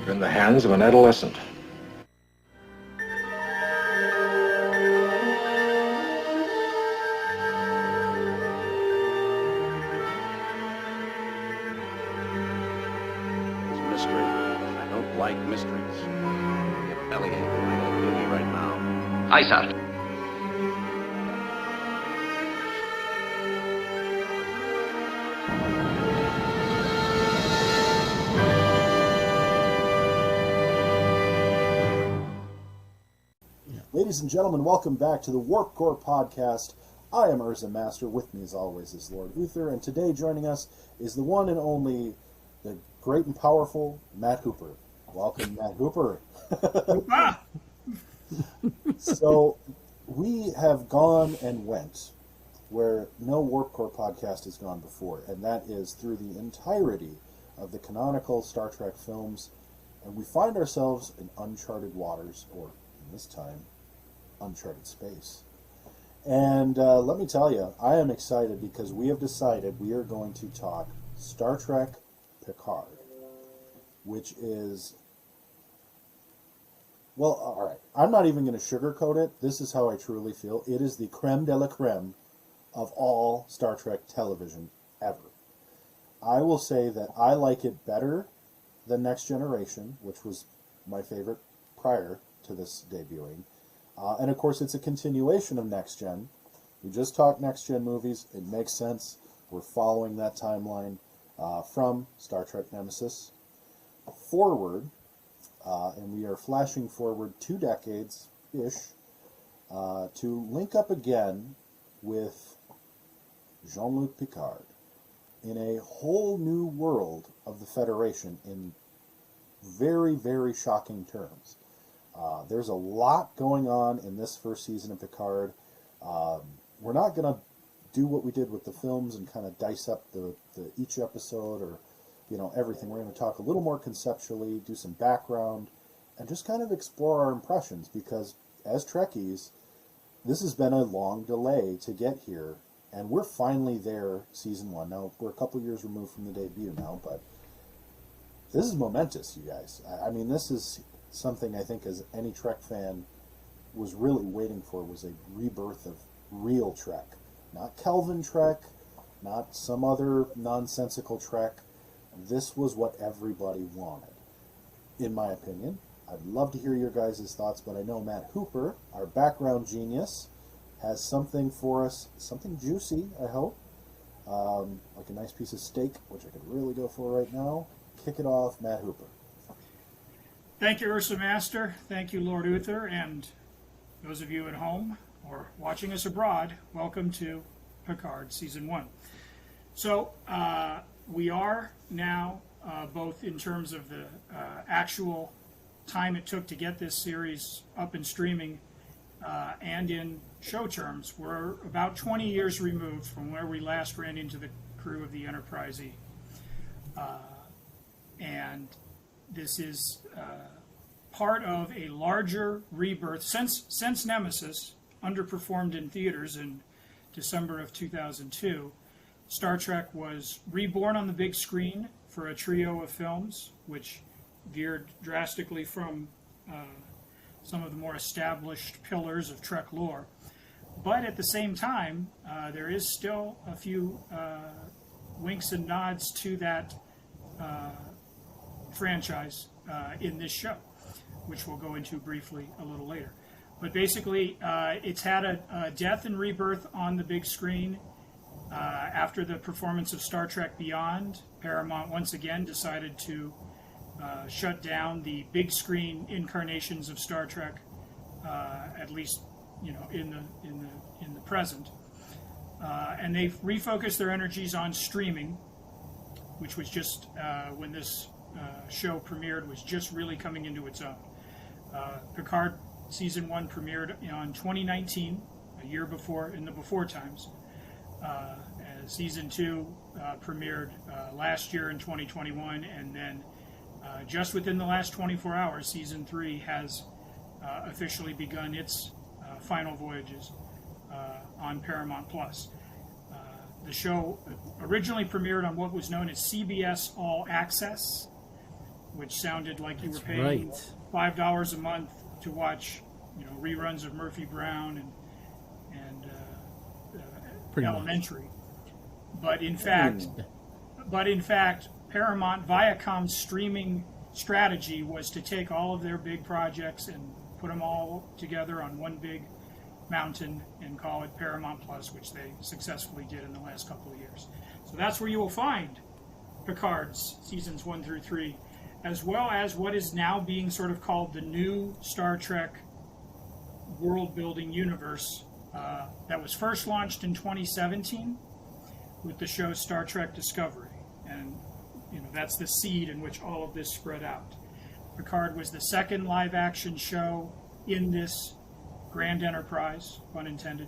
You're in the hands of an adolescent. It's mystery. I don't like mysteries. Your bellyache. I gotta kill you right now. Aye, sir. Ladies and gentlemen, welcome back to the Warp Core Podcast. I am Urza Master. With me, as always, is Lord Uther, and today joining us is the one and only, the great and powerful Matt Hooper. Welcome, Matt Hooper. So, we have gone and went where no Warp Core podcast has gone before, and that is through the entirety of the canonical Star Trek films, and we find ourselves in uncharted waters, or in this time, uncharted space. And let me tell you, I am excited because we have decided we are going to talk Star Trek Picard, which is, well, all right, I'm not even going to sugarcoat it. This is how I truly feel. It is the creme de la creme of all Star Trek television ever. I will say that I like it better than Next Generation, which was my favorite prior to this debuting. And of course, it's a continuation of Next Gen. We just talked Next Gen movies. It makes sense. We're following that timeline from Star Trek Nemesis forward, and we are flashing forward 2 decades-ish to link up again with Jean-Luc Picard in a whole new world of the Federation in very, very shocking terms. There's a lot going on in this first season of Picard. We're not going to do what we did with the films and kind of dice up the each episode or, everything. We're going to talk a little more conceptually, do some background, and just kind of explore our impressions because as Trekkies, this has been a long delay to get here, and we're finally there, season 1. Now, we're a couple years removed from the debut now, but this is momentous, you guys. I mean, this is something I think as any Trek fan was really waiting for, was a rebirth of real Trek. Not Kelvin Trek, not some other nonsensical Trek. This was what everybody wanted, in my opinion. I'd love to hear your guys' thoughts, but I know Matt Hooper, our background genius, has something for us, something juicy, I hope. Like a nice piece of steak, which I could really go for right now. Kick it off, Matt Hooper. Thank you, Ursa Master. Thank you, Lord Uther, and those of you at home or watching us abroad, welcome to Picard Season 1. So, we are now, both in terms of the actual time it took to get this series up and streaming, and in show terms, we're about 20 years removed from where we last ran into the crew of the Enterprise E. And this is part of a larger rebirth. Since Nemesis underperformed in theaters in December of 2002, Star Trek was reborn on the big screen for a trio of films, which veered drastically from some of the more established pillars of Trek lore. But at the same time, there is still a few winks and nods to that franchise in this show, which we'll go into briefly a little later. But basically, it's had a death and rebirth on the big screen. After the performance of Star Trek Beyond, Paramount once again decided to shut down the big screen incarnations of Star Trek, at least in the present, and they've refocused their energies on streaming, which was just when this show premiered, was just really coming into its own. Picard Season 1 premiered on 2019, a year before, in the before times. Season 2 premiered last year in 2021, and then just within the last 24 hours, Season 3 has officially begun its final voyages on Paramount+. The show originally premiered on what was known as CBS All Access, which sounded like you were paying $5 a month to watch, reruns of Murphy Brown and Elementary. But in fact, Paramount Viacom's streaming strategy was to take all of their big projects and put them all together on one big mountain and call it Paramount Plus, which they successfully did in the last couple of years. So that's where you will find Picard's seasons 1 through 3, as well as what is now being sort of called the new Star Trek world-building universe that was first launched in 2017 with the show Star Trek Discovery. And that's the seed in which all of this spread out. Picard was the second live-action show in this grand enterprise, pun intended.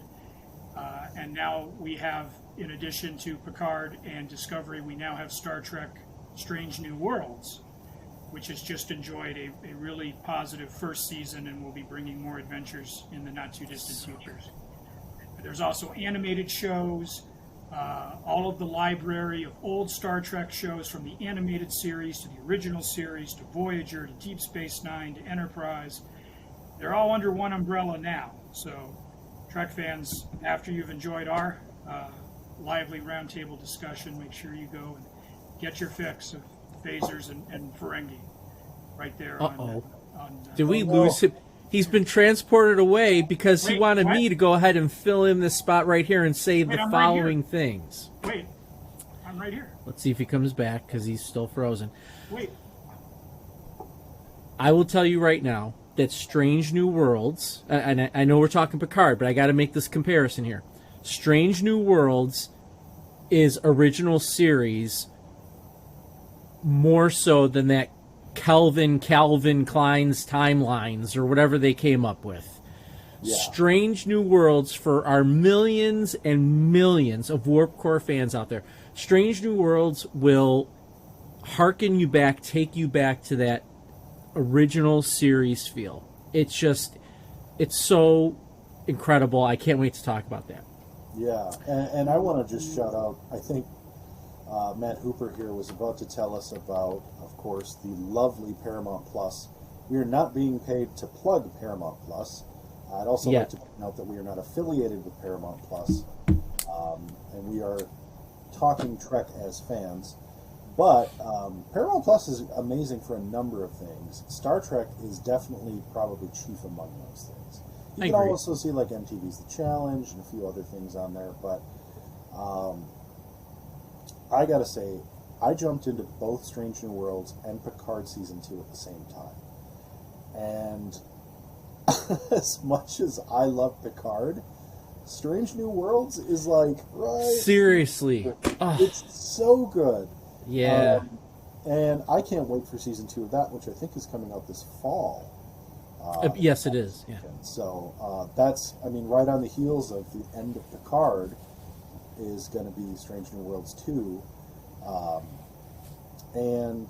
And now we have, in addition to Picard and Discovery, we now have Star Trek Strange New Worlds, which has just enjoyed a really positive first season and will be bringing more adventures in the not-too-distant futures. There's also animated shows, all of the library of old Star Trek shows, from the animated series to the original series to Voyager to Deep Space Nine to Enterprise. They're all under one umbrella now. So, Trek fans, after you've enjoyed our lively roundtable discussion, make sure you go and get your fix of phasers and Ferengi right there. Did we lose him? He's been transported away because he wanted me to go ahead and fill in this spot right here and say the following things. Wait, I'm right here. Let's see if he comes back because he's still frozen. Wait. I will tell you right now that Strange New Worlds, and I know we're talking Picard, but I got to make this comparison here. Strange New Worlds is original series more so than that Calvin Klein's timelines or whatever they came up with. Yeah. Strange New Worlds, for our millions and millions of Warp Core fans out there, Strange New Worlds will hearken you back, take you back to that original series feel. It's so incredible. I can't wait to talk about that. Yeah, and I want to just shout out, I think Matt Hooper here was about to tell us about, of course, the lovely Paramount Plus. We are not being paid to plug Paramount Plus. I'd also like to point out that we are not affiliated with Paramount Plus, and we are talking Trek as fans. But Paramount Plus is amazing for a number of things. Star Trek is definitely probably chief among those things. You can also see like MTV's The Challenge and a few other things on there, but I gotta say, I jumped into both Strange New Worlds and Picard Season 2 at the same time. And as much as I love Picard, Strange New Worlds is like, seriously. It's so good. Yeah. And I can't wait for Season 2 of that, which I think is coming out this fall. Yes, it is. Yeah. So that's, right on the heels of the end of Picard is going to be Strange New Worlds 2. And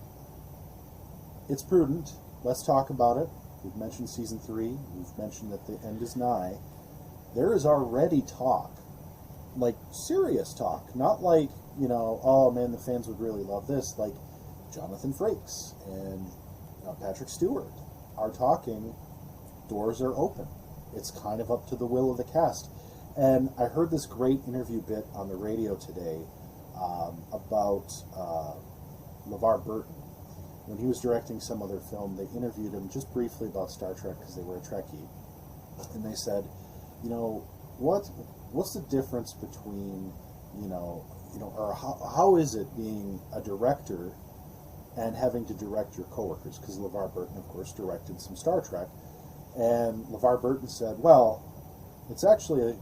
it's prudent. Let's talk about it. We've mentioned Season 3. We've mentioned that the end is nigh. There is already talk, like serious talk, not like, oh man, the fans would really love this. Like Jonathan Frakes and Patrick Stewart are talking. Doors are open. It's kind of up to the will of the cast. And I heard this great interview bit on the radio today about LeVar Burton. When he was directing some other film, they interviewed him just briefly about Star Trek because they were a Trekkie. And they said, what's the difference between, or how is it being a director and having to direct your coworkers? Because LeVar Burton, of course, directed some Star Trek. And LeVar Burton said, well, it's actually,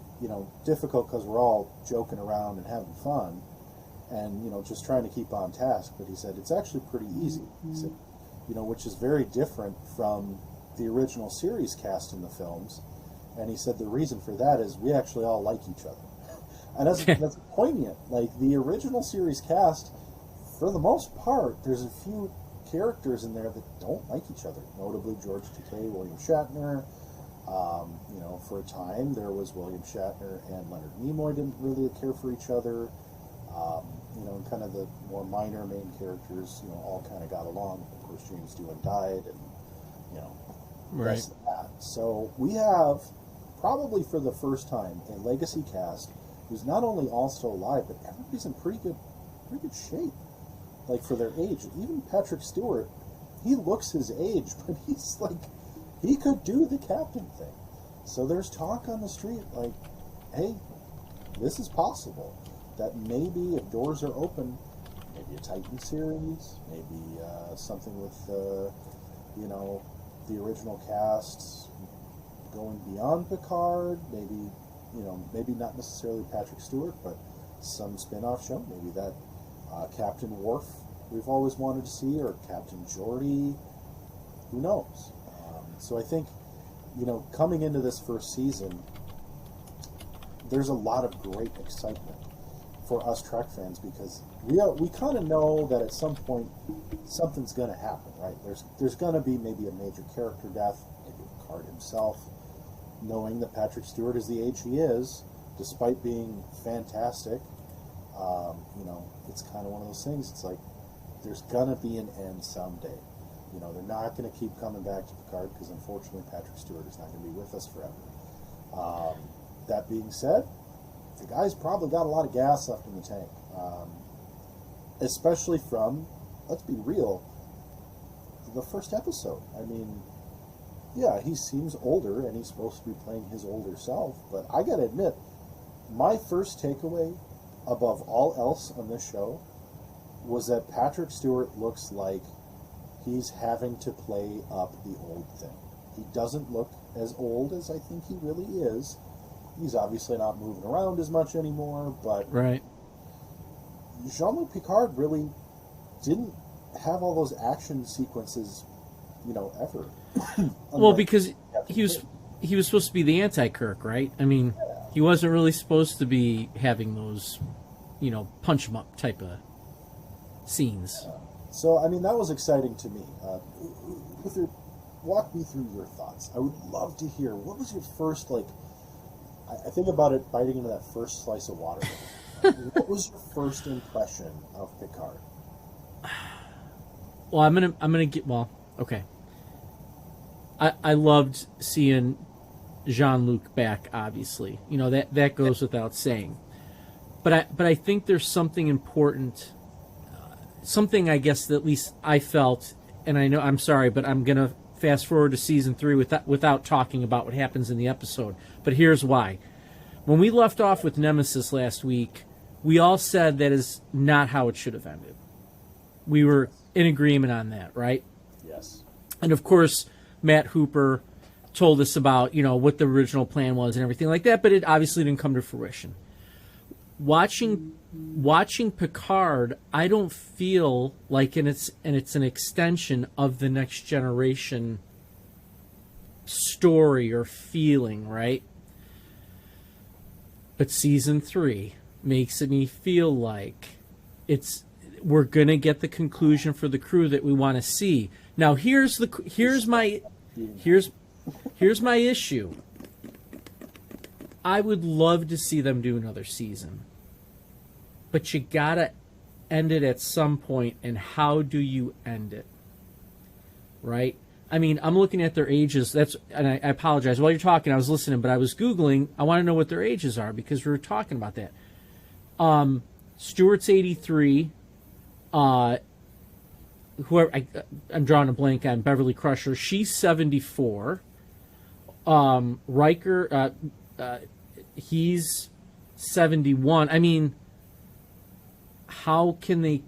difficult because we're all joking around and having fun and, just trying to keep on task. But he said, it's actually pretty easy. He said, which is very different from the original series cast in the films. And he said the reason for that is we actually all like each other. And that's poignant. Like, the original series cast, for the most part, there's a few characters in there that don't like each other. Notably George Takei, William Shatner. For a time there was William Shatner and Leonard Nimoy didn't really care for each other. and kind of the more minor main characters, all kind of got along. Of course, James Doohan died, and Right. that's that. So we have, probably for the first time, a legacy cast who's not only all still alive, but everybody's in pretty good shape, like for their age. Even Patrick Stewart, he looks his age, but he's like, he could do the captain thing. So there's talk on the street, like, hey, this is possible. That maybe if doors are open, maybe a Titan series, maybe something with, the original cast going beyond Picard, maybe not necessarily Patrick Stewart, but some spin-off show, maybe that Captain Worf we've always wanted to see, or Captain Geordi, who knows? So I think, coming into this first season, there's a lot of great excitement for us Trek fans, because we kind of know that at some point something's going to happen, right? There's going to be maybe a major character death, maybe Picard himself, knowing that Patrick Stewart is the age he is, despite being fantastic. It's kind of one of those things. It's like there's going to be an end someday. They're not going to keep coming back to Picard, because unfortunately Patrick Stewart is not going to be with us forever. That being said, the guy's probably got a lot of gas left in the tank, especially from, let's be real, the first episode. I mean, yeah, he seems older, and he's supposed to be playing his older self, but I gotta admit, my first takeaway, above all else on this show, was that Patrick Stewart looks like he's having to play up the old thing. He doesn't look as old as I think he really is. He's obviously not moving around as much anymore, but Right. Jean-Luc Picard really didn't have all those action sequences, ever. Well, because he was supposed to be the anti-Kirk, right? I mean, he wasn't really supposed to be having those, punch 'em up type of scenes. So, I mean, that was exciting to me. Uther, walk me through your thoughts. I would love to hear, what was your first, I think about it biting into that first slice of water. What was your first impression of Picard? Well, I'm gonna get, okay. I loved seeing Jean-Luc back, obviously. That goes without saying. But I think there's something important, something I guess that at least I felt, and I know, I'm sorry, but I'm gonna fast forward to season 3 without talking about what happens in the episode. But here's why. When we left off with Nemesis last week, we all said that is not how it should have ended. We were in agreement on that, right? Yes. And of course, Matt Hooper told us about, what the original plan was and everything like that, but it obviously didn't come to fruition. Watching Picard, I don't feel like it's an extension of the Next Generation story or feeling, right? But season 3 makes me feel like we're gonna get the conclusion for the crew that we want to see. Now here's my issue. I would love to see them do another season, but you gotta end it at some point, and how do you end it? Right? I mean, I'm looking at their ages. And I apologize. While you're talking, I was listening, but I was Googling. I want to know what their ages are, because we were talking about that. Stewart's 83. I'm drawing a blank on Beverly Crusher. She's 74. Riker, he's 71. I mean, how do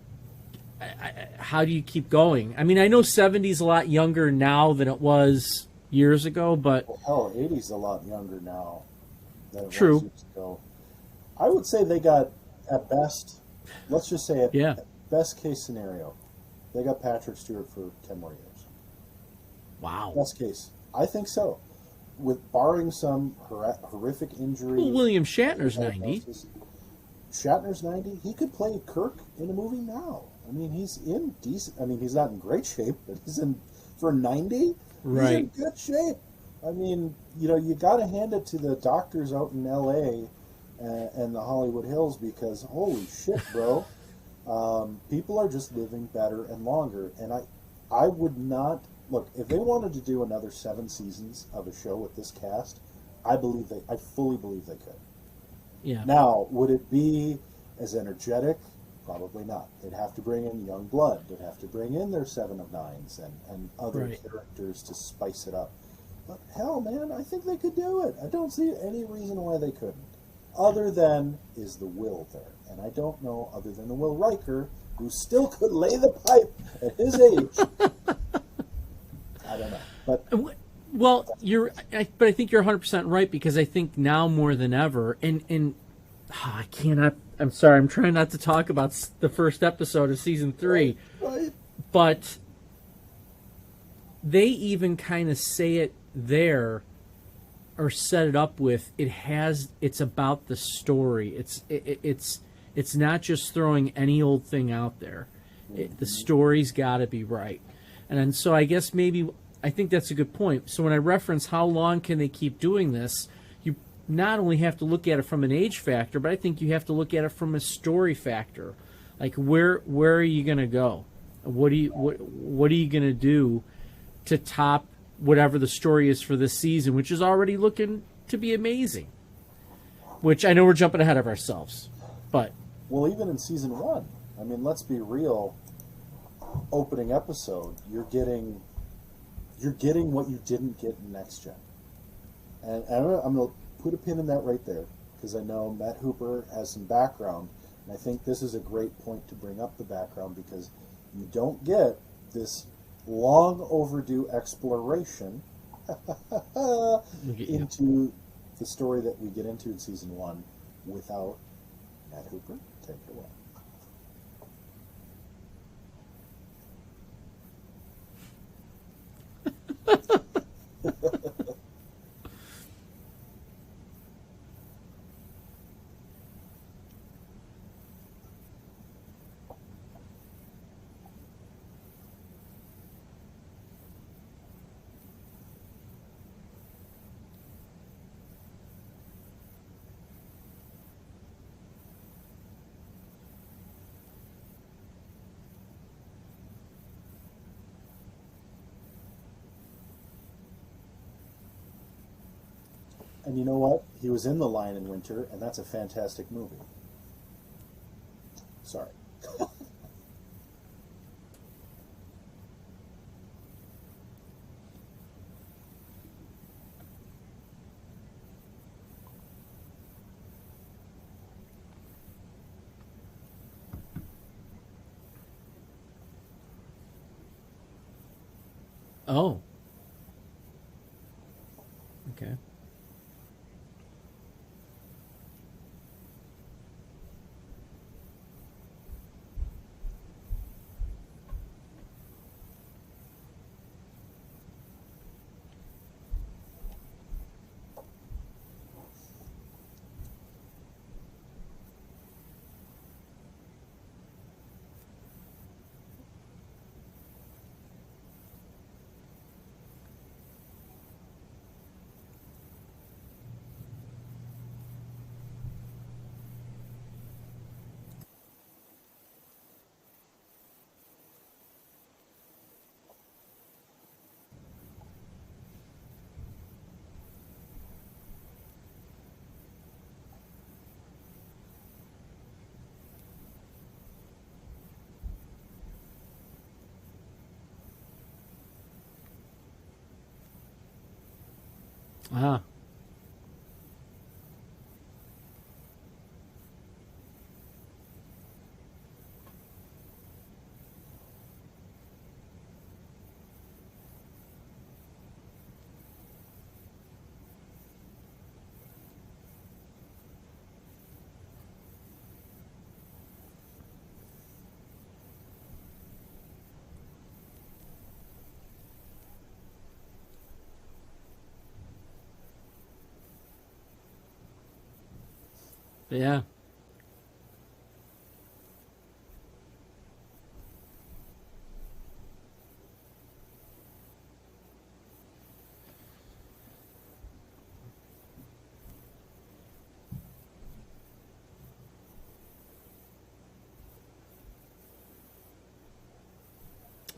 you keep going? I mean, I know 70 is a lot younger now than it was years ago, but... Well, hell, 80's a lot younger now than it True. was years ago. I would say they got, at best, let's just say at best case scenario, they got Patrick Stewart for 10 more years. Wow. Best case. I think so. With barring some horrific injury... Well, William Shatner's 90. Shatner's 90. He could play Kirk in a movie now. I mean, he's in decent... I mean, he's not in great shape, but for 90, right. He's in good shape. I mean, you got to hand it to the doctors out in L.A. And the Hollywood Hills, because holy shit, bro. People are just living better and longer, and I would not look if they wanted to do another 7 seasons of a show with this cast. I fully believe they could. Yeah. Now, would it be as energetic? Probably not. They'd have to bring in young blood. They'd have to bring in their Seven of Nines and other Right. characters to spice it up. But hell, man, I think they could do it. I don't see any reason why they couldn't. Other than, is the will there? And I don't know, other than the Will Riker, who still could lay the pipe at his age. I don't know. But Well, but I think you're 100% right, because I think now more than ever, and I cannot. I'm sorry. I'm trying not to talk about the first episode of season 3, right. but they even kind of say it there, or set it up with it's about the story. It's not just throwing any old thing out there. The story's got to be right, and so I guess I think that's a good point. So when I reference how long can they keep doing this, you not only have to look at it from an age factor, but I think you have to look at it from a story factor. Like where are you going to go? What are you going to do to top whatever the story is for this season, which is already looking to be amazing? Which I know we're jumping ahead of ourselves, but Well, even in season 1, I mean, let's be real. Opening episode, you're getting what you didn't get in Next Gen, and I'm going to put a pin in that right there, because I know Matt Hooper has some background, and I think this is a great point to bring up the background, because you don't get this long overdue exploration into the story that we get into in season 1 without Matt Hooper. Take it away. And you know what? He was in The Lion in Winter, and that's a fantastic movie. Sorry. oh, okay. Ah, yeah.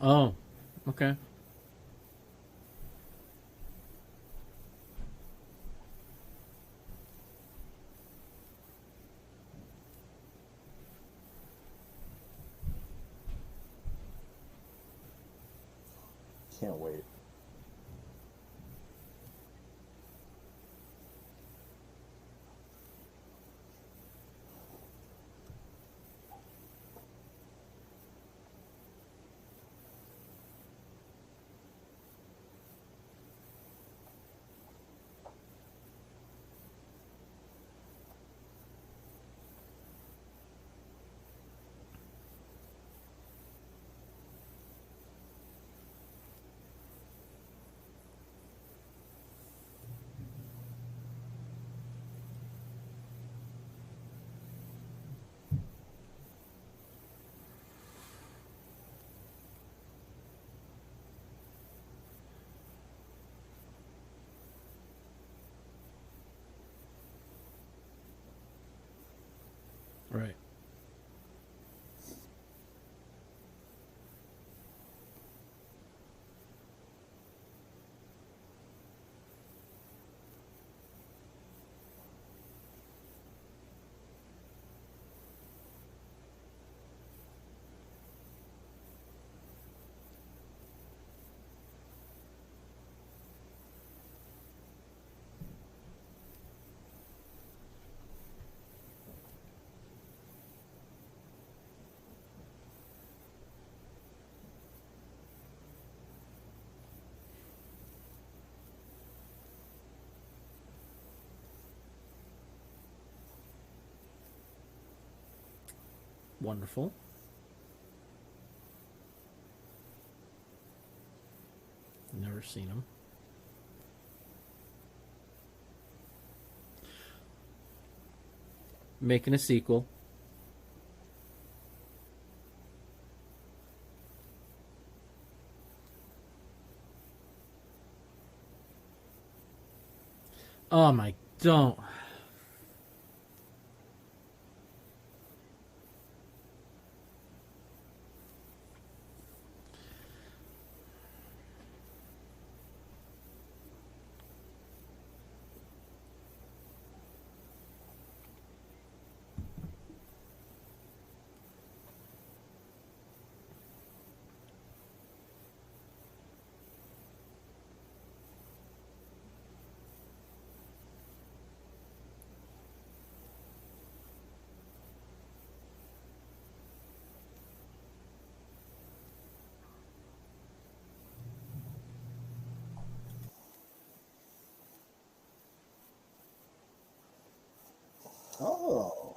Oh, okay. Can't wait. Right. Wonderful. Never seen them. Making a sequel. Oh my, don't. Oh.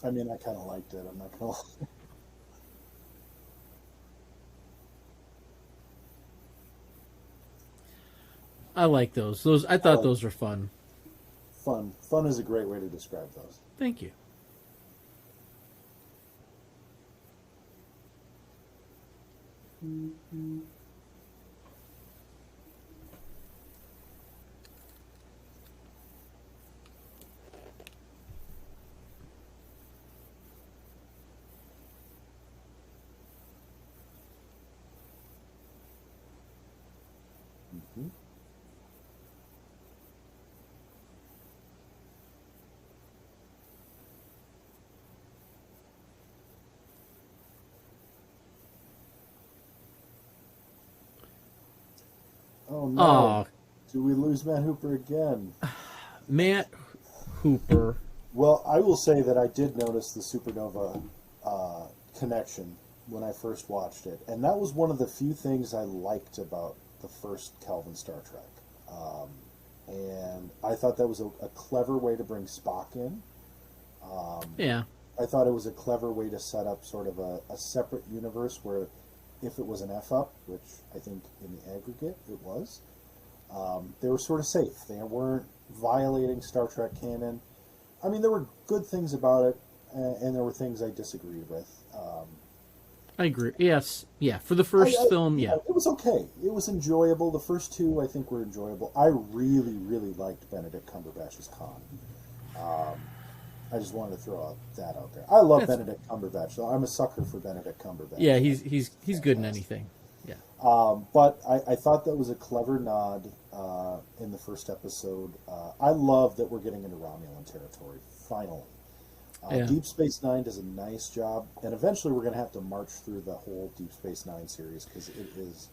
I mean, I kind of liked it. I'm not gonna lie. I like those. Those I I thought like those were fun. fun. Fun is a great way to describe those. Thank you. Mhm. Oh no. Oh, Do we lose Matt Hooper again? Matt Hooper. Well, I will say that I did notice the supernova connection when I first watched it, and that was one of the few things I liked about the first Kelvin Star Trek. Um, and I thought that was a clever way to bring Spock in. Yeah. I thought it was a clever way to set up sort of a separate universe where if it was an F up, which I think in the aggregate it was, they were sort of safe. They weren't violating Star Trek canon. I mean, there were good things about it, and there were things I disagreed with. I agree. Yes. Yeah. For the first film, yeah. It was okay. It was enjoyable. The first two, I think, were enjoyable. I really, really liked Benedict Cumberbatch's Khan. I just wanted to throw that out there. I love Benedict Cumberbatch, so I'm a sucker for Benedict Cumberbatch. Yeah, he's good in anything. Yeah. But I thought that was a clever nod in the first episode. I love that we're getting into Romulan territory, finally. Deep Space Nine does a nice job, and eventually we're going to have to march through the whole Deep Space Nine series because it is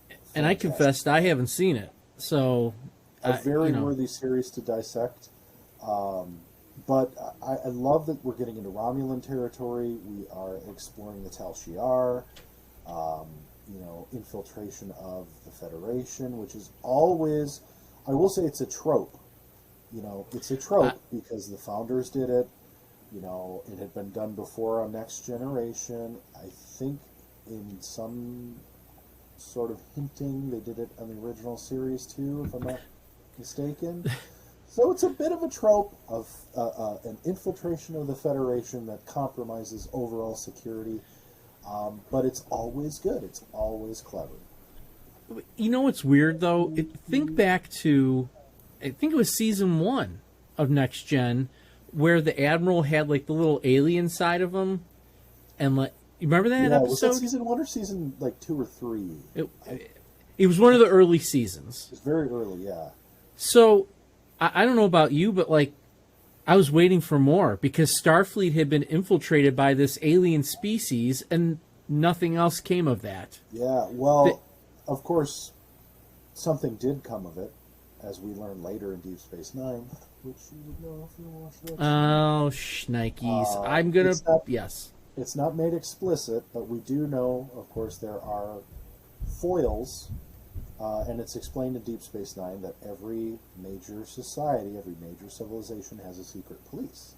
fantastic. And I confessed I haven't seen it, so... A very worthy series to dissect. But I love that we're getting into Romulan territory. We are exploring the Tal Shiar, infiltration of the Federation, which is always, I will say it's a trope. It's a trope because the founders did it. It had been done before on Next Generation. I think in some sort of hinting, they did it on the original series too, if I'm not mistaken. So it's a bit of a trope of an infiltration of the Federation that compromises overall security, but it's always good. It's always clever. You know what's weird, though? Think back to, I think it was season 1 of Next Gen, where the Admiral had, like, the little alien side of him, and, like, you remember that episode? Was that season 1 or season, 2 or 3? It was one of the early seasons. It was very early, yeah. So... I don't know about you, but I was waiting for more because Starfleet had been infiltrated by this alien species and nothing else came of that. Yeah, well, of course, something did come of it, as we learned later in Deep Space Nine, which you would know if you watched that. Oh, shnikes. I'm going to... Yes. It's not made explicit, but we do know, of course, there are foils... and it's explained in Deep Space Nine that every major society, every major civilization has a secret police,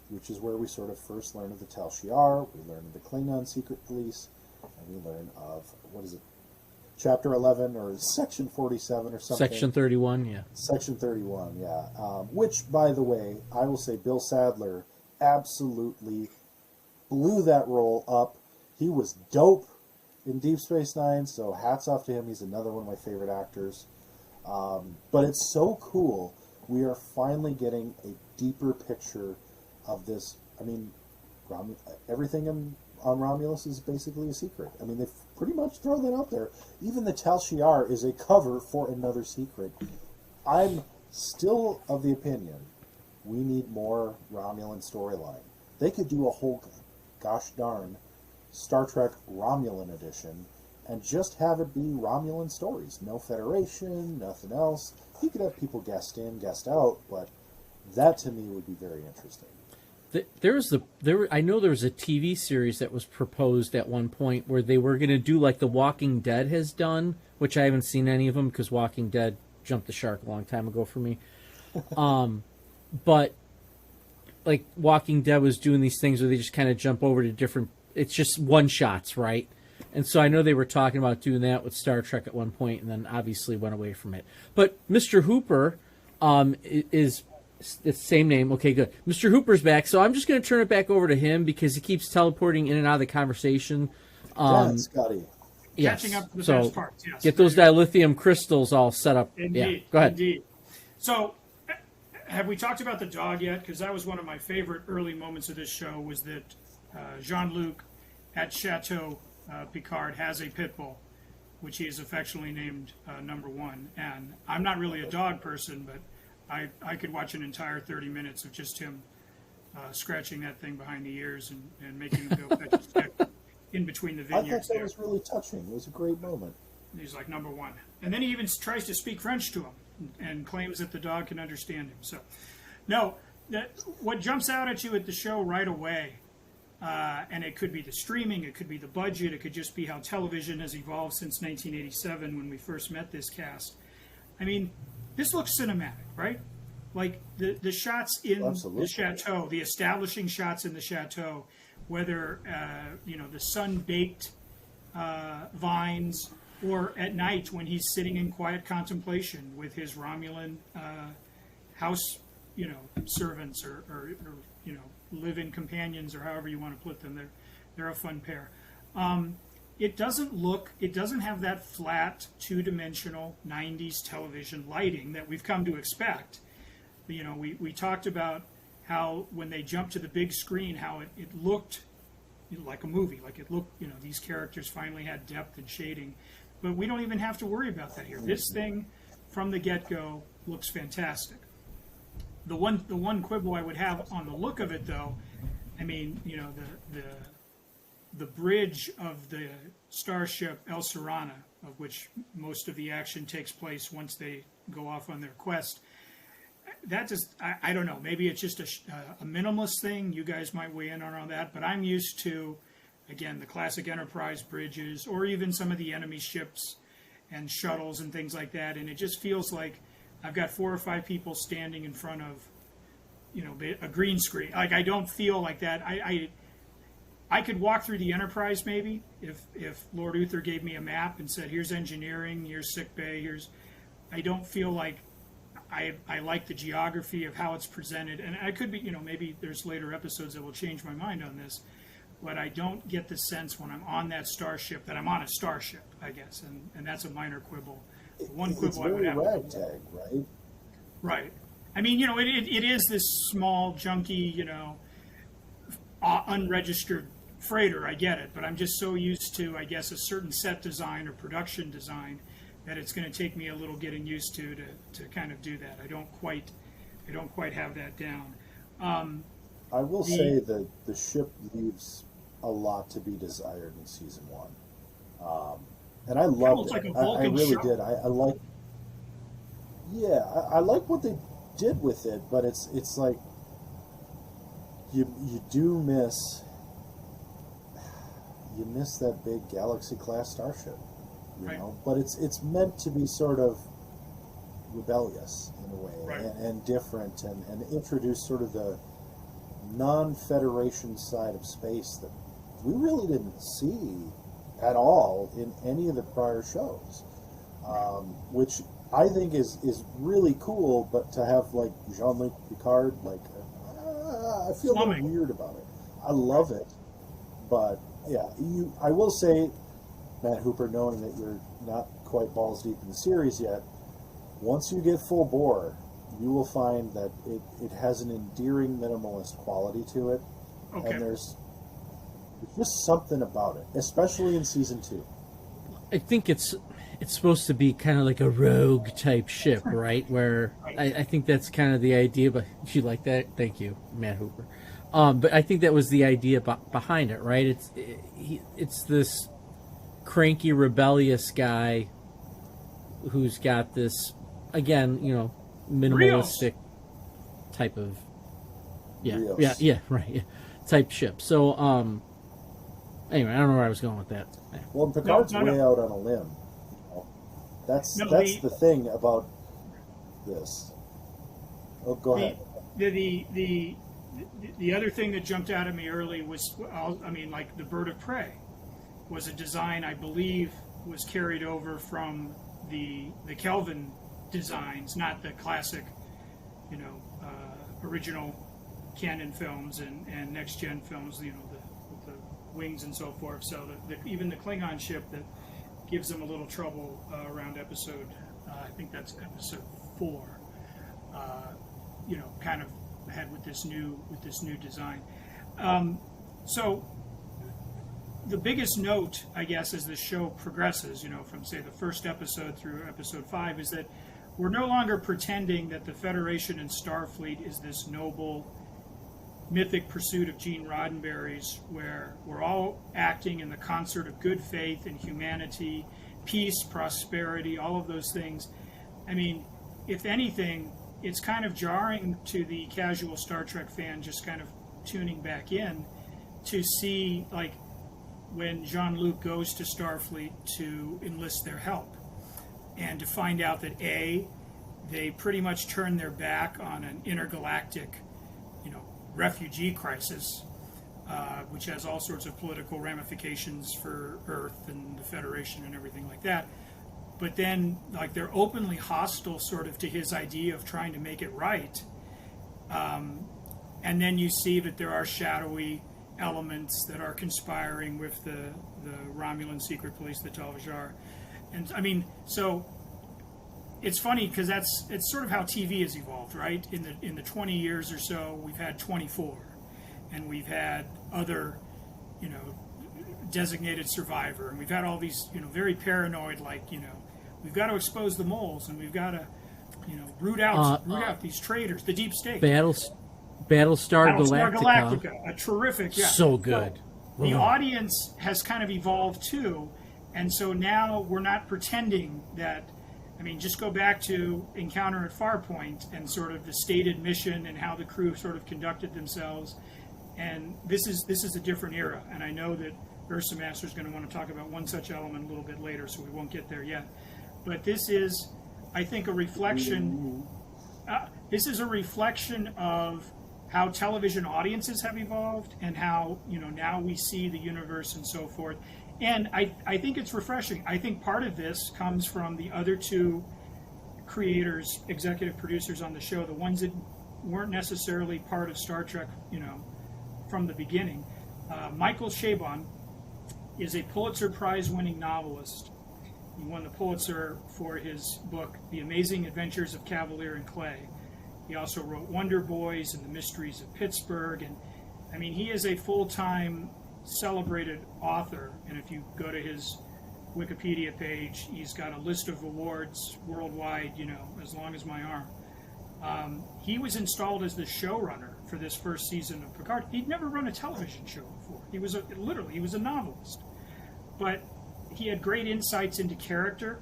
which is where we sort of first learn of the Tal Shiar, we learn of the Klingon secret police, and we learn of, what is it, Chapter 11 or Section 47 or something? Section 31, yeah. Section 31, yeah. Which, by the way, I will say Bill Sadler absolutely blew that role up. He was dope in Deep Space Nine, so hats off to him. He's another one of my favorite actors. But it's so cool. We are finally getting a deeper picture of this. I mean, everything on Romulus is basically a secret. I mean, they've pretty much thrown that out there. Even the Tal Shiar is a cover for another secret. I'm still of the opinion we need more Romulan storyline. They could do a whole, gosh darn, Star Trek Romulan edition and just have it be Romulan stories. No Federation, nothing else. You could have people guest in, guest out, but that to me would be very interesting. I know there was a TV series that was proposed at one point where they were going to do like The Walking Dead has done, which I haven't seen any of them because Walking Dead jumped the shark a long time ago for me. But like Walking Dead was doing these things where they just kind of jump over to different. It's just one shots, right? And so I know they were talking about doing that with Star Trek at one point, and then obviously went away from it. But Mr. Hooper is it's the same name. Okay, good. Mr. Hooper's back, so I'm just going to turn it back over to him because he keeps teleporting in and out of the conversation. Scotty. Yes. Catching up to the So best parts. Yes. get those dilithium crystals all set up. Indeed. Yeah, go ahead. Indeed. So, have we talked about the dog yet? Because that was one of my favorite early moments of this show. Was that Jean-Luc at Chateau Picard has a pit bull, which he has affectionately named Number One. And I'm not really a dog person, but I could watch an entire 30 minutes of just him scratching that thing behind the ears and making him go fetch a stick in between the vineyards. I thought that was really touching. It was a great moment. He's like Number One. And then he even tries to speak French to him and claims that the dog can understand him. So, no, what jumps out at you at the show right away, and it could be the streaming, it could be the budget, it could just be how television has evolved since 1987 when we first met this cast. I mean, this looks cinematic, right? Like the shots in the chateau, the establishing shots in the chateau, whether the sun-baked vines, or at night when he's sitting in quiet contemplation with his Romulan house servants or live-in companions, or however you want to put them. They're a fun pair. It doesn't have that flat, two-dimensional 90s television lighting that we've come to expect. We talked about how when they jumped to the big screen, how it looked like a movie, like it looked, these characters finally had depth and shading. But we don't even have to worry about that here. This thing, from the get-go, looks fantastic. The one quibble I would have on the look of it, though, I mean, the bridge of the starship El Serrana, of which most of the action takes place once they go off on their quest, that just, I don't know, maybe it's just a minimalist thing. You guys might weigh in on that, but I'm used to, again, the classic Enterprise bridges, or even some of the enemy ships and shuttles and things like that, and it just feels like I've got 4 or 5 people standing in front of, a green screen. Like, I don't feel like that. I could walk through the Enterprise maybe if Lord Uther gave me a map and said, here's engineering, here's sick bay, I don't feel like I like the geography of how it's presented. And I could be, maybe there's later episodes that will change my mind on this, but I don't get the sense when I'm on that starship that I'm on a starship, I guess. And that's a minor quibble. One quibble I would have. It's very ragtag, right? Right. I mean, it is this small, junky, unregistered freighter. I get it, but I'm just so used to, I guess, a certain set design or production design that it's going to take me a little getting used to kind of do that. I don't quite have that down. I will say that the ship leaves a lot to be desired in season 1, and I loved it. I really did. I like. Yeah, I like what they did with it, but it's like you do miss that big Galaxy class starship, right. But it's meant to be sort of rebellious in a way, right. and different, and introduce sort of the non-Federation side of space that we really didn't see at all in any of the prior shows, which I think is really cool. But to have like Jean-Luc Picard, I feel a little weird about it. I love it, but yeah, I will say, Matt Hooper, knowing that you're not quite balls deep in the series yet, once you get full bore, you will find that it has an endearing minimalist quality to it, and there's just something about it, especially in season 2. I think it's supposed to be kind of like a rogue type ship, right? Where I think that's kind of the idea. But you like that? Thank you, Matt Hooper. But I think that was the idea behind it, right? It's this cranky, rebellious guy who's got this, again, minimalistic type of type ship. So anyway, I don't know where I was going with that. Well, Picard's way out on a limb. That's the thing about this. Oh, go ahead. The other thing that jumped out at me early was, like the Bird of Prey was a design I believe was carried over from the Kelvin designs, not the classic, original canon films and next gen films, with the wings and so forth. So even the Klingon ship that gives them a little trouble around episode, I think that's episode 4. Kind of had with this new design. So the biggest note, I guess, as the show progresses, from say the first episode through episode 5, is that we're no longer pretending that the Federation and Starfleet is this noble, mythic pursuit of Gene Roddenberry's, where we're all acting in the concert of good faith and humanity, peace, prosperity, all of those things. I mean, if anything, it's kind of jarring to the casual Star Trek fan just kind of tuning back in to see, like, when Jean-Luc goes to Starfleet to enlist their help, and to find out that they pretty much turned their back on an intergalactic, refugee crisis, which has all sorts of political ramifications for Earth and the Federation and everything like that. But then, like, they're openly hostile sort of to his idea of trying to make it right. And then you see that there are shadowy elements that are conspiring with the Romulan secret police, the Tal-Vajar. And I mean, so it's funny because it's sort of how TV has evolved, right? In the 20 years or so, we've had 24, and we've had other, designated survivor, and we've had all these, very paranoid, like, we've got to expose the moles, and we've got to, root out these traitors, the deep state. Battlestar Galactica. A terrific, yeah. So good. So the audience has kind of evolved too, and so now we're not pretending that. I mean, just go back to Encounter at Farpoint and sort of the stated mission and how the crew sort of conducted themselves. And this is a different era, and I know that Ursa Master is going to want to talk about one such element a little bit later, so we won't get there yet. But this is, I think, a reflection. This is a reflection of how television audiences have evolved and how now we see the universe and so forth. And I think it's refreshing. I think part of this comes from the other two creators, executive producers on the show, the ones that weren't necessarily part of Star Trek, from the beginning. Michael Chabon is a Pulitzer Prize-winning novelist. He won the Pulitzer for his book, The Amazing Adventures of Cavalier and Clay. He also wrote Wonder Boys and The Mysteries of Pittsburgh. And I mean, he is a full-time celebrated author, and if you go to his Wikipedia page, he's got a list of awards worldwide, as long as my arm. He was installed as the showrunner for this first season of Picard. He'd never run a television show before. He was a novelist, but he had great insights into character,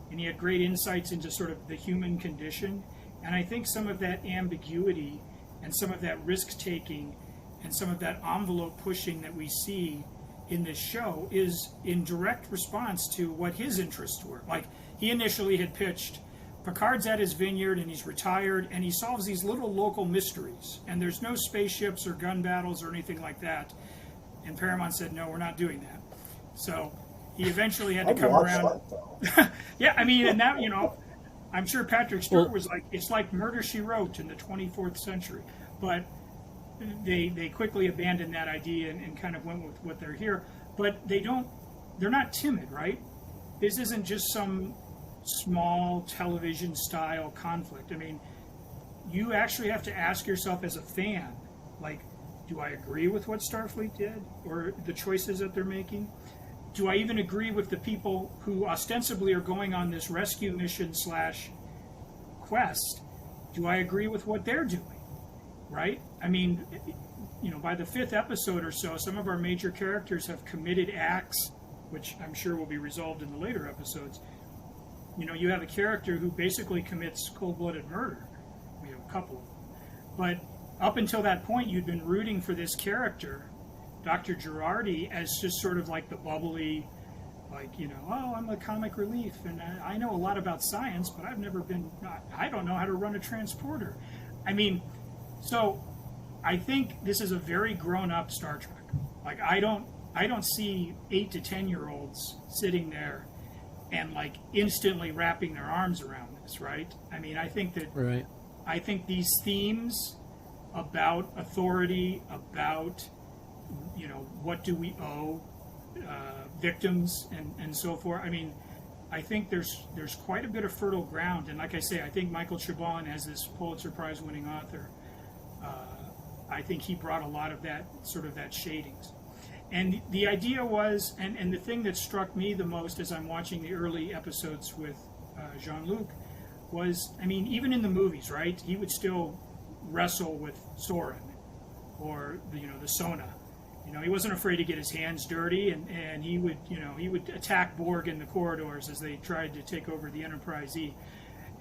and he had great insights into sort of the human condition. And I think some of that ambiguity and some of that risk-taking and some of that envelope pushing that we see in this show is in direct response to what his interests were. Like, he initially had pitched, Picard's at his vineyard and he's retired and he solves these little local mysteries, and there's no spaceships or gun battles or anything like that. And Paramount said, no, we're not doing that. So he eventually had to come around. Yeah, I mean, and that, I'm sure Patrick Stewart was like, it's like Murder, She Wrote in the 24th century. But they quickly abandoned that idea and kind of went with what they're here. But they're not timid, right? This isn't just some small television style conflict. I mean, you actually have to ask yourself as a fan, like, do I agree with what Starfleet did or the choices that they're making? Do I even agree with the people who ostensibly are going on this rescue mission / quest? Do I agree with what they're doing? Right? I mean, by the 5th episode or so, some of our major characters have committed acts, which I'm sure will be resolved in the later episodes. You have a character who basically commits cold-blooded murder. We have a couple of them. But up until that point, you'd been rooting for this character, Dr. Girardi, as just sort of like the bubbly, like, I'm a comic relief, and I know a lot about science, but I don't know how to run a transporter. I mean, so I think this is a very grown-up Star Trek. Like, I don't see 8 to 10-year-olds sitting there and like instantly wrapping their arms around this, right? I mean, I think that right. I think these themes about authority, about what do we owe victims and so forth. I mean, I think there's quite a bit of fertile ground, and like I say, I think Michael Chabon, as this Pulitzer Prize-winning author, I think he brought a lot of that sort of that shadings. And the idea was, and the thing that struck me the most as I'm watching the early episodes with Jean-Luc was, I mean, even in the movies, right, he would still wrestle with Soren or the Sona. He wasn't afraid to get his hands dirty, and he would attack Borg in the corridors as they tried to take over the Enterprise E.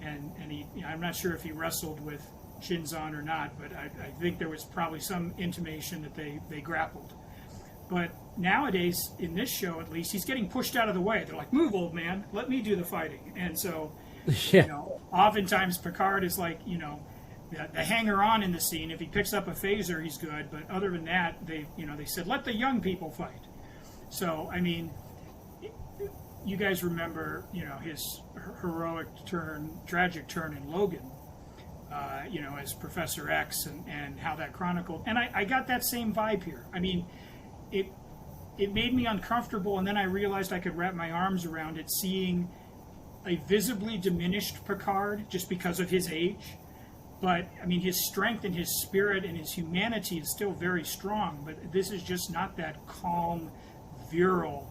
And he, I'm not sure if he wrestled with Shinzon or not, but I think there was probably some intimation that they grappled. But nowadays, in this show at least, he's getting pushed out of the way. They're like, move, old man, let me do the fighting. And so, oftentimes Picard is like, the hanger-on in the scene. If he picks up a phaser, he's good. But other than that, they said, let the young people fight. So, I mean, you guys remember, his heroic turn, tragic turn in Logan. as Professor X, and how that chronicled. And I got that same vibe here. I mean, it made me uncomfortable, and then I realized I could wrap my arms around it, seeing a visibly diminished Picard just because of his age. But, I mean, his strength and his spirit and his humanity is still very strong, but this is just not that calm, virile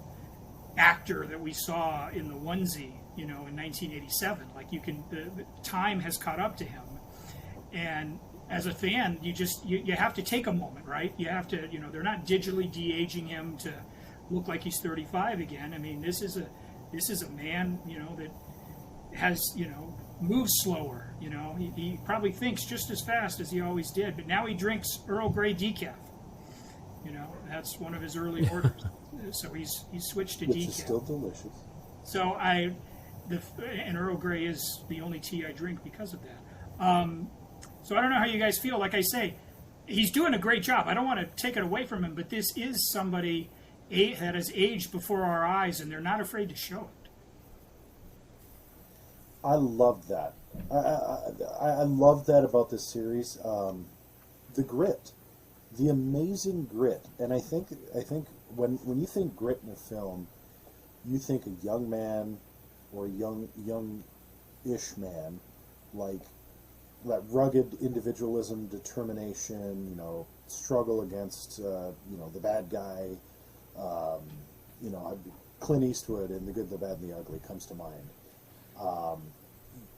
actor that we saw in the onesie, in 1987. Like, the time has caught up to him. And as a fan, you have to take a moment, right? You have to, they're not digitally de-aging him to look like he's 35 again. I mean, this is a man, that has, moves slower. He probably thinks just as fast as he always did, but now he drinks Earl Grey decaf. That's one of his early orders. So he's switched to Which decaf. is still delicious. So and Earl Grey is the only tea I drink because of that. So I don't know how you guys feel. Like I say, he's doing a great job. I don't want to take it away from him, but this is somebody that has aged before our eyes, and they're not afraid to show it. I love that. I love that about this series. The grit, the amazing grit, and I think when you think grit in a film, you think a young man or a young-ish man, like that rugged individualism, determination, struggle against the bad guy. Clint Eastwood in The Good, the Bad, and the Ugly comes to mind.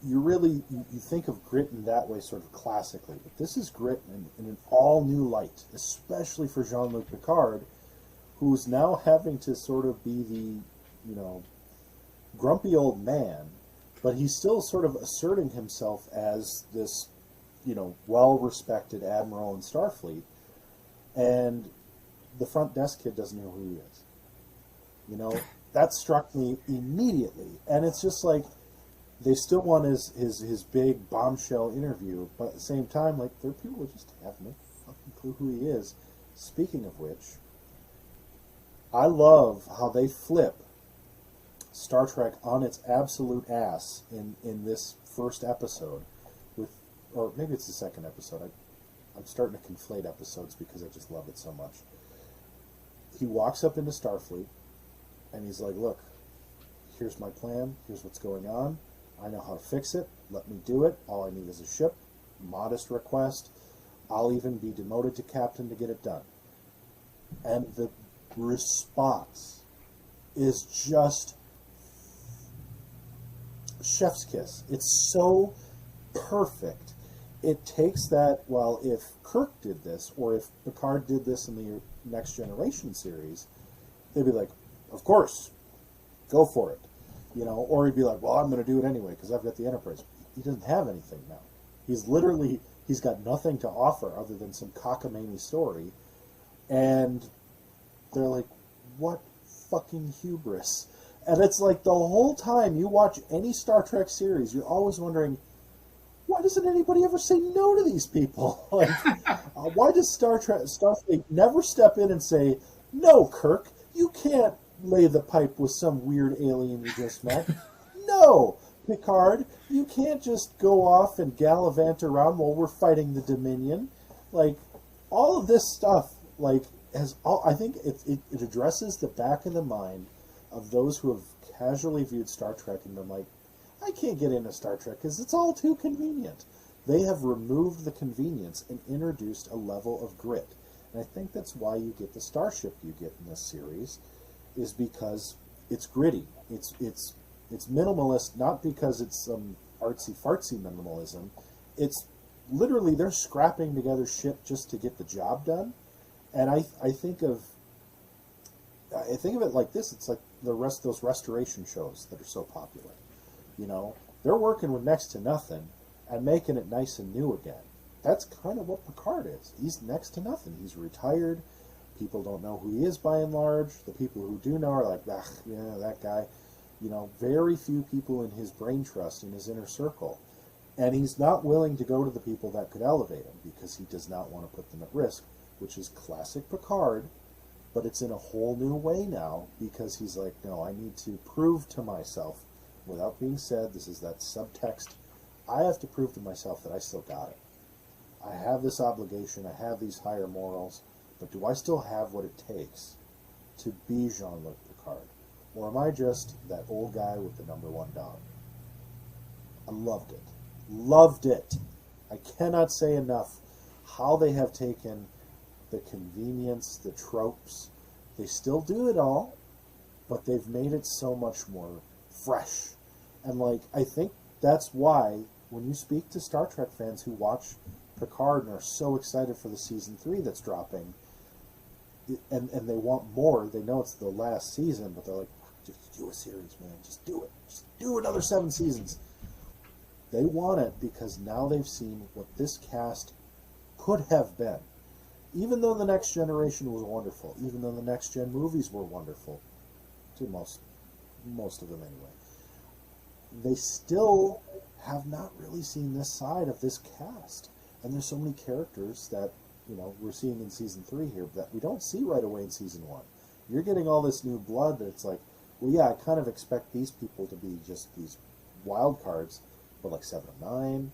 You think of grit in that way sort of classically, but this is grit in an all new light, especially for Jean-Luc Picard, who's now having to sort of be the, grumpy old man, but he's still sort of asserting himself as this, well-respected admiral in Starfleet, and the front desk kid doesn't know who he is. That struck me immediately, and it's just like, they still want his big bombshell interview, but at the same time, like, there are people who just have no fucking clue who he is. Speaking of which, I love how they flip Star Trek on its absolute ass in this first episode, or maybe it's the second episode. I'm starting to conflate episodes because I just love it so much. He walks up into Starfleet, and he's like, look, here's my plan, here's what's going on. I know how to fix it. Let me do it. All I need is a ship. Modest request. I'll even be demoted to captain to get it done. And the response is just chef's kiss. It's so perfect. It takes that, well, if Kirk did this, or if Picard did this in the Next Generation series, they'd be like, of course, go for it. Or he'd be like, well, I'm going to do it anyway because I've got the Enterprise. He doesn't have anything now. He's got nothing to offer other than some cockamamie story. And they're like, what fucking hubris. And it's like the whole time you watch any Star Trek series, you're always wondering, why doesn't anybody ever say no to these people? Like, why does Starfleet never step in and say, no, Kirk, you can't lay the pipe with some weird alien you just met. No, Picard, you can't just go off and gallivant around while we're fighting the Dominion. Like, all of this stuff, like, I think it addresses the back of the mind of those who have casually viewed Star Trek and been like, I can't get into Star Trek because it's all too convenient. They have removed the convenience and introduced a level of grit. And I think that's why you get the starship you get in this series, is because it's gritty. It's minimalist, not because it's some artsy-fartsy minimalism. It's literally they're scrapping together shit just to get the job done. And I think of it like this. It's like those restoration shows that are so popular. They're working with next to nothing and making it nice and new again. That's kind of what Picard is. He's next to nothing. He's retired. People don't know who he is by and large. The people who do know are like, yeah, that guy. Very few people in his brain trust, in his inner circle. And he's not willing to go to the people that could elevate him because he does not want to put them at risk, which is classic Picard, but it's in a whole new way now because he's like, no, I need to prove to myself, without being said, this is that subtext I have to prove to myself that I still got it. I have this obligation, I have these higher morals, but do I still have what it takes to be Jean-Luc Picard? Or am I just that old guy with the number one dog? I loved it. Loved it. I cannot say enough how they have taken the convenience, the tropes. They still do it all, but they've made it so much more fresh. And like, I think that's why when you speak to Star Trek fans who watch Picard and are so excited for the season 3 that's dropping, and they want more, they know it's the last season, but they're like, just do a series, man. Just do it. Just do another 7 seasons. They want it because now they've seen what this cast could have been. Even though the Next Generation was wonderful, even though the Next Gen movies were wonderful, to most of them anyway, they still have not really seen this side of this cast. And there's so many characters that, we're seeing in season 3 here that we don't see right away in season 1. You're getting all this new blood that it's like, well, yeah, I kind of expect these people to be just these wild cards, but like 7 of 9,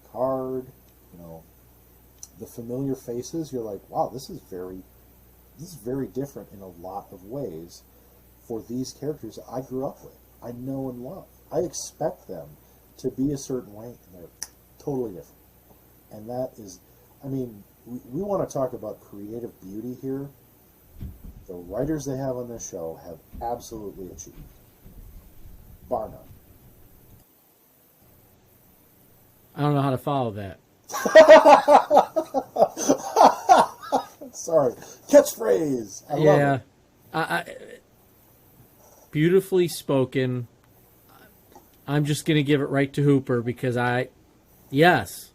Picard, the familiar faces, you're like, wow, this is very different in a lot of ways for these characters that I grew up with. I know and love. I expect them to be a certain way, and they're totally different. And that is, we want to talk about creative beauty here. The writers they have on this show have absolutely achieved. Bar none. I don't know how to follow that. Sorry. Catchphrase. I love it. Beautifully spoken. I'm just going to give it right to Hooper because yes.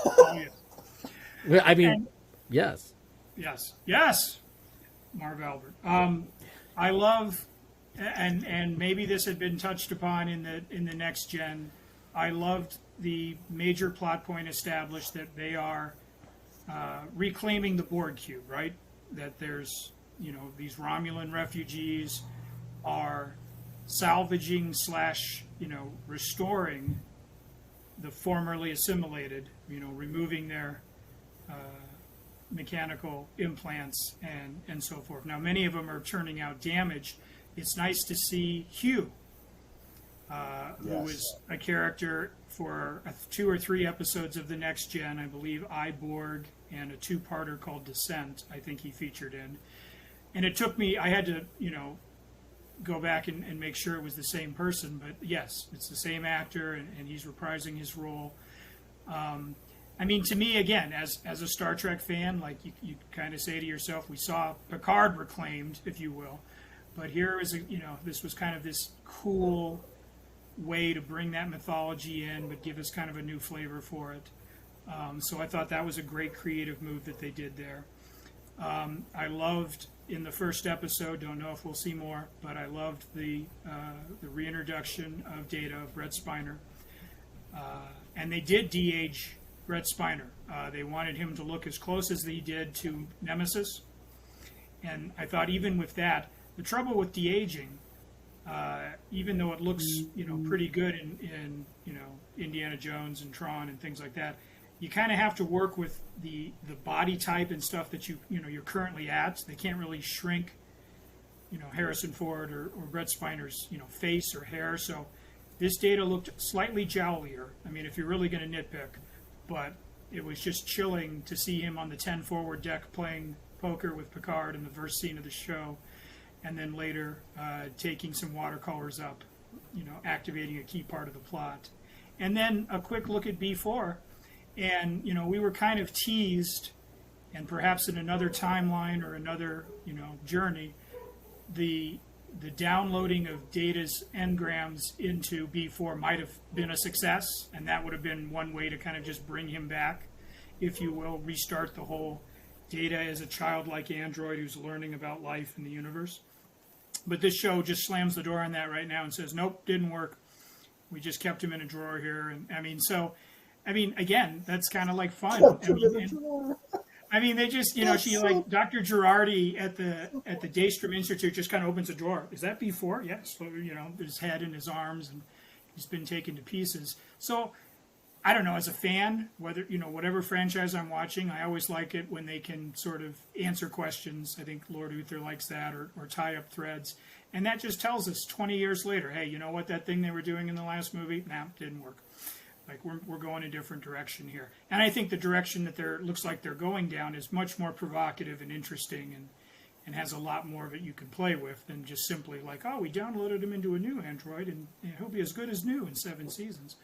Oh, yeah. Yes. Yes. Marv Albert. I love, and maybe this had been touched upon in the Next Gen. I loved the major plot point established that they are reclaiming the Borg cube, right? That there's these Romulan refugees are salvaging / restoring the formerly assimilated, removing their mechanical implants and so forth. Now, many of them are turning out damaged. It's nice to see Hugh, who was a character for 2 or 3 episodes of the Next Gen, I believe, Borg, and a 2-parter called Descent, I think he featured in. And it took me, I had to, go back and make sure it was the same person, but yes, it's the same actor, and he's reprising his role. To me, again, as a Star Trek fan, like you kind of say to yourself, we saw Picard reclaimed, if you will, but here is this was kind of this cool way to bring that mythology in, but give us kind of a new flavor for it. So I thought that was a great creative move that they did there. I loved in the first episode, don't know if we'll see more, but I loved the reintroduction of Data, of Brett Spiner. And they did de-age Brett Spiner. They wanted him to look as close as he did to Nemesis. And I thought even with that, the trouble with de-aging, even though it looks pretty good in Indiana Jones and Tron and things like that, you kind of have to work with the body type and stuff that you're currently at. They can't really shrink Harrison Ford or Brett Spiner's face or hair. So this Data looked slightly jowlier. If you're really going to nitpick, but it was just chilling to see him on the 10 forward deck playing poker with Picard in the first scene of the show, and then later taking some watercolors up, activating a key part of the plot. And then a quick look at B4, and we were kind of teased, and perhaps in another timeline or another journey, the downloading of Data's engrams into B4 might have been a success, and that would have been one way to kind of just bring him back, if you will, restart the whole Data as a childlike android who's learning about life in the universe. But this show just slams the door on that right now and says, nope, didn't work. We just kept him in a drawer here. And again, that's kind of like fun. They just, like Dr. Girardi at the Daystrom Institute just kind of opens a drawer. Is that B4? Yes. So, his head and his arms, and He's been taken to pieces. So I don't know, as a fan, whether, whatever franchise I'm watching, I always like it when they can sort of answer questions. I think Lord Uther likes that, or tie up threads. And that just tells us 20 years later, hey, you know what, that thing they were doing in the last movie, didn't work. Like, we're going a different direction here. And I think the direction that looks like they're going down is much more provocative and interesting, and has a lot more of it you can play with than just simply like, oh, we downloaded him into a new Android, and he'll be as good as new in 7 seasons.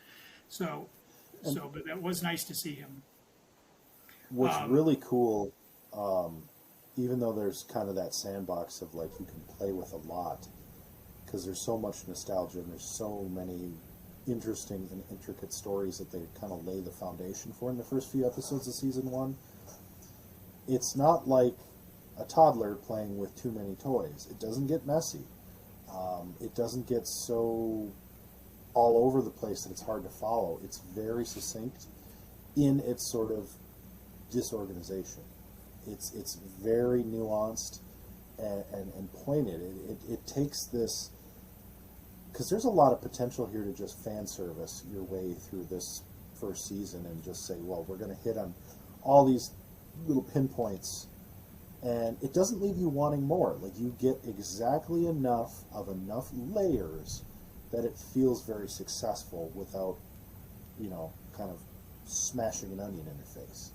But that was nice to see him. What's really cool, even though there's kind of that sandbox of like you can play with a lot, because there's so much nostalgia and there's so many interesting and intricate stories that they kind of lay the foundation for in the first few episodes of season 1. It's not like a toddler playing with too many toys. It doesn't get messy. It doesn't get so all over the place that it's hard to follow. It's very succinct in its sort of disorganization. It's very nuanced and pointed. It takes this, because there's a lot of potential here to just fan service your way through this first season and just say, well, we're going to hit on all these little pinpoints, and it doesn't leave you wanting more. Like, you get exactly enough layers that it feels very successful without, kind of smashing an onion in your face.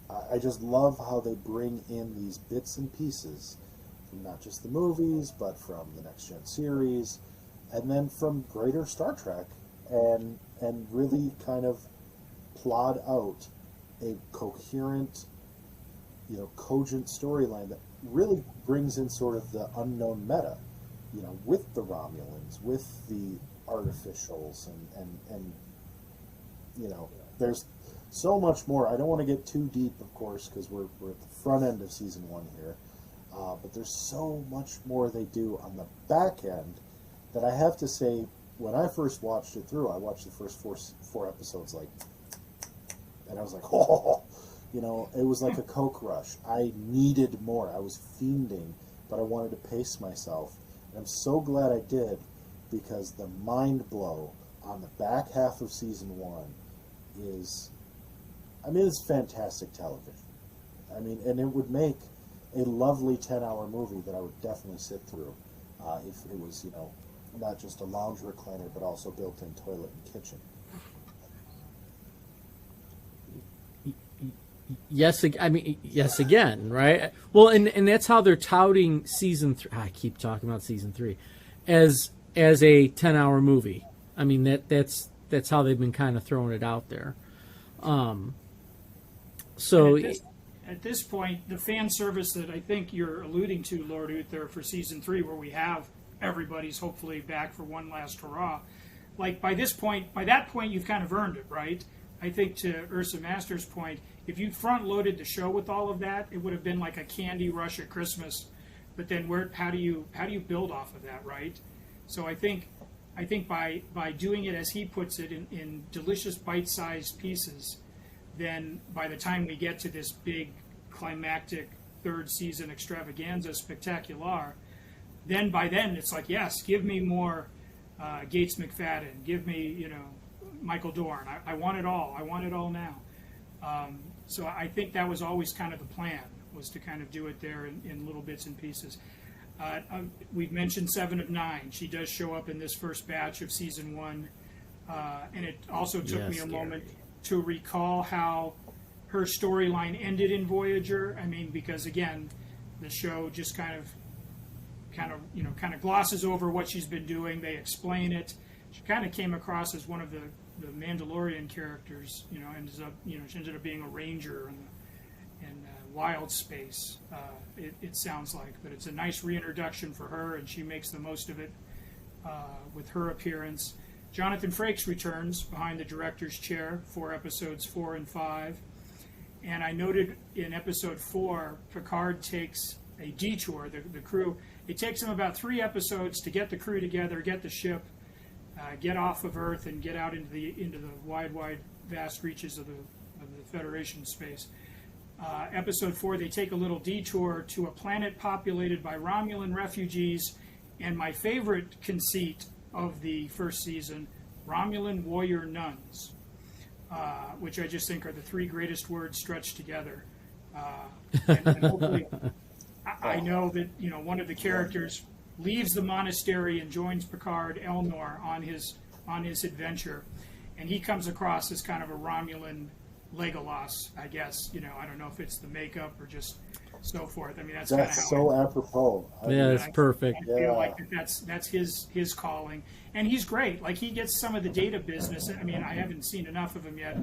I just love how they bring in these bits and pieces from not just the movies, but from the Next Gen series, and then from greater Star Trek, and really kind of plot out a coherent, cogent storyline that really brings in sort of the unknown meta, with the Romulans, with the artificials, and there's so much more. I don't want to get too deep, of course, because we're at the front end of season 1 here, but there's so much more they do on the back end that I have to say, when I first watched it through, I watched the first four episodes, and I was like, oh, it was like a Coke rush. I needed more. I was fiending, but I wanted to pace myself. And I'm so glad I did, because the mind blow on the back half of season 1 is, it's fantastic television. And it would make a lovely 10-hour movie that I would definitely sit through if it was, not just a lounge recliner, but also built-in toilet and kitchen. Yes, yes again, right? Well, and that's how they're touting season 3. I keep talking about season 3 as a 10-hour movie. That's how they've been kind of throwing it out there. So at this point, the fan service that I think you're alluding to, Lord Uther, for season 3, where we have everybody's hopefully back for one last hurrah. Like, by that point, you've kind of earned it, right? I think, to Ursa Master's point, if you front-loaded the show with all of that, it would have been like a candy rush at Christmas. But then, how do you build off of that, right? So I think by doing it, as he puts it, in delicious bite-sized pieces, then by the time we get to this big climactic third season extravaganza spectacular, then by then it's like, yes, give me more Gates McFadden, give me Michael Dorn. I want it all. I want it all now. So I think that was always kind of the plan, was to kind of do it there in little bits and pieces. We've mentioned 7 of 9. She does show up in this first batch of season 1, and it also took me a moment to recall how her storyline ended in Voyager. Because again, the show just kind of glosses over what she's been doing. They explain it. She kind of came across as one of the Mandalorian characters. She ended up being a ranger in Wild Space. It sounds like, but it's a nice reintroduction for her, and she makes the most of it with her appearance. Jonathan Frakes returns behind the director's chair for episodes 4 and 5. And I noted in episode 4, Picard takes a detour. The crew, it takes him about 3 episodes to get the crew together, get the ship, get off of Earth, and get out into the wide, vast reaches of the Federation space. Episode 4, they take a little detour to a planet populated by Romulan refugees And my favorite conceit of the first season, Romulan warrior nuns, which I just think are the three greatest words stretched together. And hopefully, I know that one of the characters leaves the monastery and joins Picard, Elnor, on his adventure, and he comes across as kind of a Romulan Legolas, I guess. I don't know if it's the makeup or just so forth. I mean, that's kind of how so apropos. It's perfect. I feel like that's his calling, and he's great. Like, he gets some of the data business. I mean, I haven't seen enough of him yet,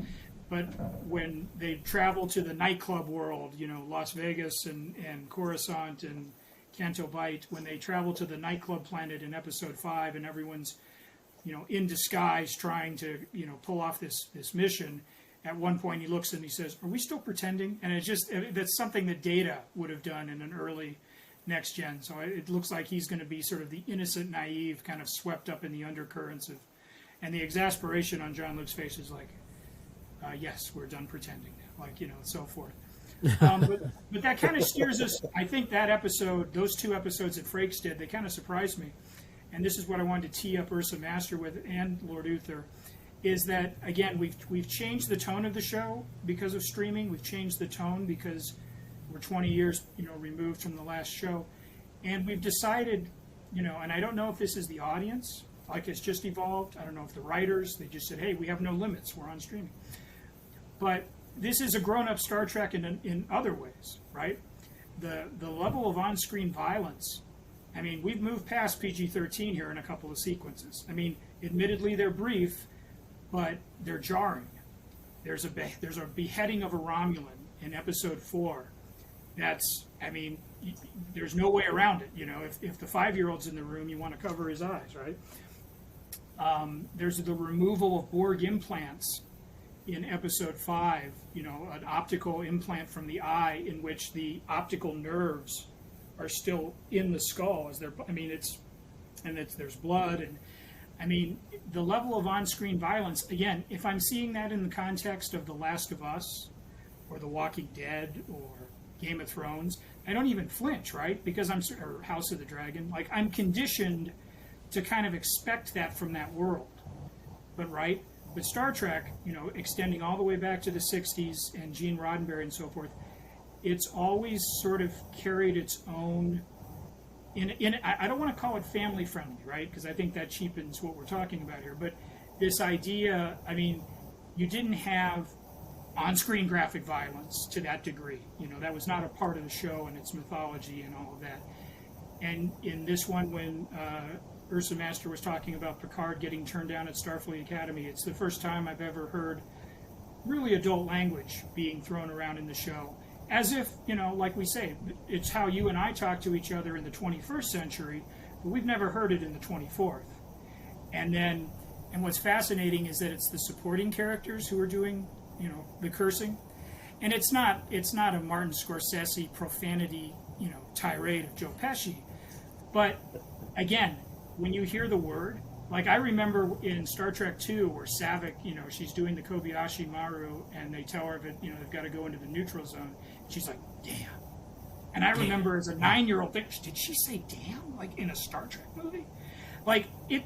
but when they travel to the nightclub world, Las Vegas and Coruscant and Canto Bight, when they travel to the nightclub planet in episode 5, and everyone's in disguise trying to pull off this mission. At one point, he looks and he says, "Are we still pretending?" And that's something that Data would have done in an early next gen. So it looks like he's going to be sort of the innocent, naive, kind of swept up in the undercurrents and the exasperation on John Luke's face is like, "Yes, we're done pretending now," so forth. But that kind of steers us. I think that episode, those 2 episodes that Frakes did, they kind of surprised me. And this is what I wanted to tee up Ursa Master with and Lord Uther. Is that, again, we've changed the tone of the show because of streaming. We've changed the tone because we're 20 years removed from the last show, and we've decided, and I don't know if this is the audience, like it's just evolved. I don't know if the writers, they just said, "Hey, we have no limits. We're on streaming." But this is a grown-up Star Trek in other ways, right? The level of on-screen violence. I mean, we've moved past PG-13 here in a couple of sequences. I mean, admittedly, they're brief, but they're jarring. There's a beheading of a Romulan in episode 4. That's, I mean, there's no way around it. If the 5-year-old's in the room, you want to cover his eyes, right? There's the removal of Borg implants in episode 5. An optical implant from the eye in which the optical nerves are still in the skull as they're. I mean, there's blood and. I mean, the level of on-screen violence, again, if I'm seeing that in the context of The Last of Us or The Walking Dead or Game of Thrones, I don't even flinch, right? Because or House of the Dragon. Like, I'm conditioned to kind of expect that from that world. But, right, with Star Trek, extending all the way back to the 60s and Gene Roddenberry and so forth, it's always sort of carried its own... I don't want to call it family friendly, right? Because I think that cheapens what we're talking about here. But this idea, I mean, you didn't have on-screen graphic violence to that degree. That was not a part of the show and its mythology and all of that. And in this one, when Ursa Master was talking about Picard getting turned down at Starfleet Academy, it's the first time I've ever heard really adult language being thrown around in the show. As if, like we say, it's how you and I talk to each other in the 21st century, but we've never heard it in the 24th. And what's fascinating is that it's the supporting characters who are doing, the cursing. And it's not a Martin Scorsese profanity, tirade of Joe Pesci. But again, when you hear the word, like I remember in Star Trek II where Saavik, she's doing the Kobayashi Maru and they tell her that, they've got to go into the neutral zone. She's like, "Damn." And I remember as a 9-year-old thinking, did she say damn? Like in a Star Trek movie? Like it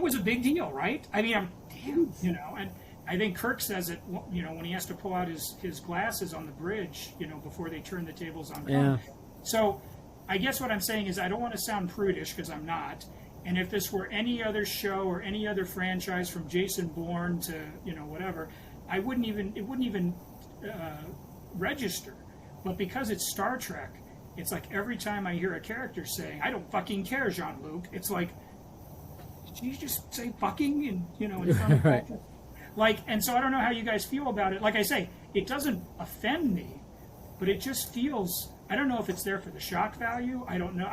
was a big deal, right? I mean, damn, and I think Kirk says it, when he has to pull out his glasses on the bridge, before they turn the tables on. Yeah. So I guess what I'm saying is I don't want to sound prudish because I'm not. And if this were any other show or any other franchise from Jason Bourne to, whatever, it wouldn't even register. But because it's Star Trek, it's like every time I hear a character saying, "I don't fucking care, Jean-Luc," it's like, did you just say fucking in front of right. Like, and so I don't know how you guys feel about it. Like I say, it doesn't offend me, but it just feels, I don't know if it's there for the shock value. I don't know.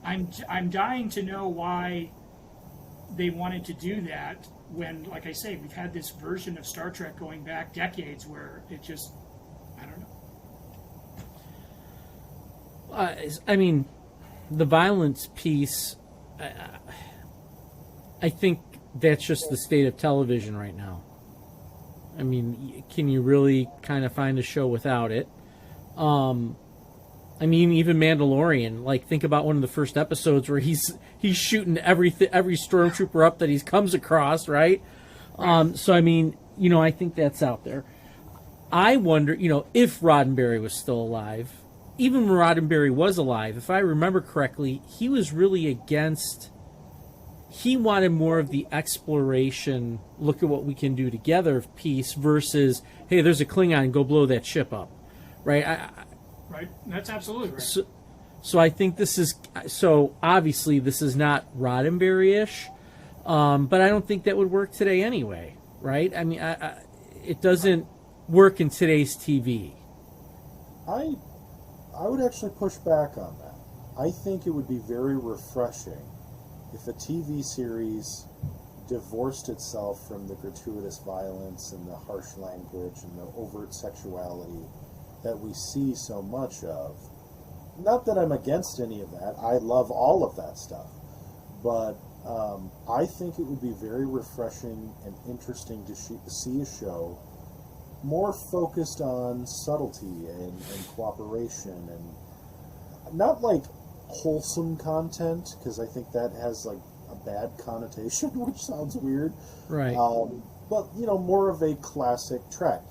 I'm dying to know why they wanted to do that when, like I say, we've had this version of Star Trek going back decades where it just, I don't know. I mean, the violence piece, I think that's just the state of television right now. I mean, can you really kind of find a show without it? I mean, even Mandalorian. Like, think about one of the first episodes where he's shooting every stormtrooper up that he comes across, right? So, I mean, I think that's out there. I wonder, if Roddenberry was still alive. Even when Roddenberry was alive, if I remember correctly, he was really against. He wanted more of the exploration, look at what we can do together piece versus, hey, there's a Klingon, go blow that ship up, right? Right, that's absolutely right. So I think this is, so obviously this is not Roddenberry-ish, but I don't think that would work today anyway, right? I mean, it doesn't work in today's TV. I would actually push back on that. I think it would be very refreshing if a TV series divorced itself from the gratuitous violence and the harsh language and the overt sexuality that we see so much of. Not that I'm against any of that. I love all of that stuff. But I think it would be very refreshing and interesting to see a show more focused on subtlety and cooperation, and not like wholesome content, because I think that has like a bad connotation, which sounds weird. Right. But more of a classic Trek.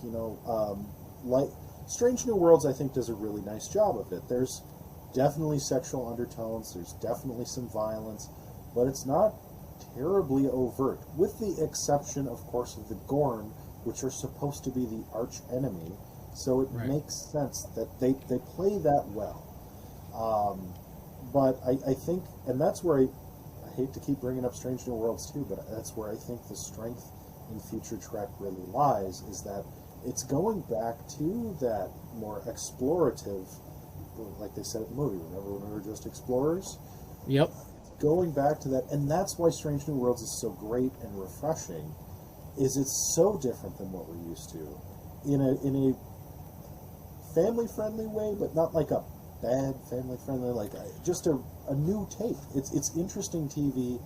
Like Strange New Worlds, I think does a really nice job of it. There's definitely sexual undertones. There's definitely some violence, but it's not terribly overt, with the exception, of course, of the Gorn, which are supposed to be the arch enemy. So it makes sense that they play that well. But I think, and that's where I hate to keep bringing up Strange New Worlds too, but that's where I think the strength in future Trek really lies, is that it's going back to that more explorative, like they said in the movie, remember when we were just explorers? Yep. Going back to that, and that's why Strange New Worlds is so great and refreshing, is it's so different than what we're used to. In a family-friendly way, but not like a bad family-friendly, like just a new take. It's interesting TV,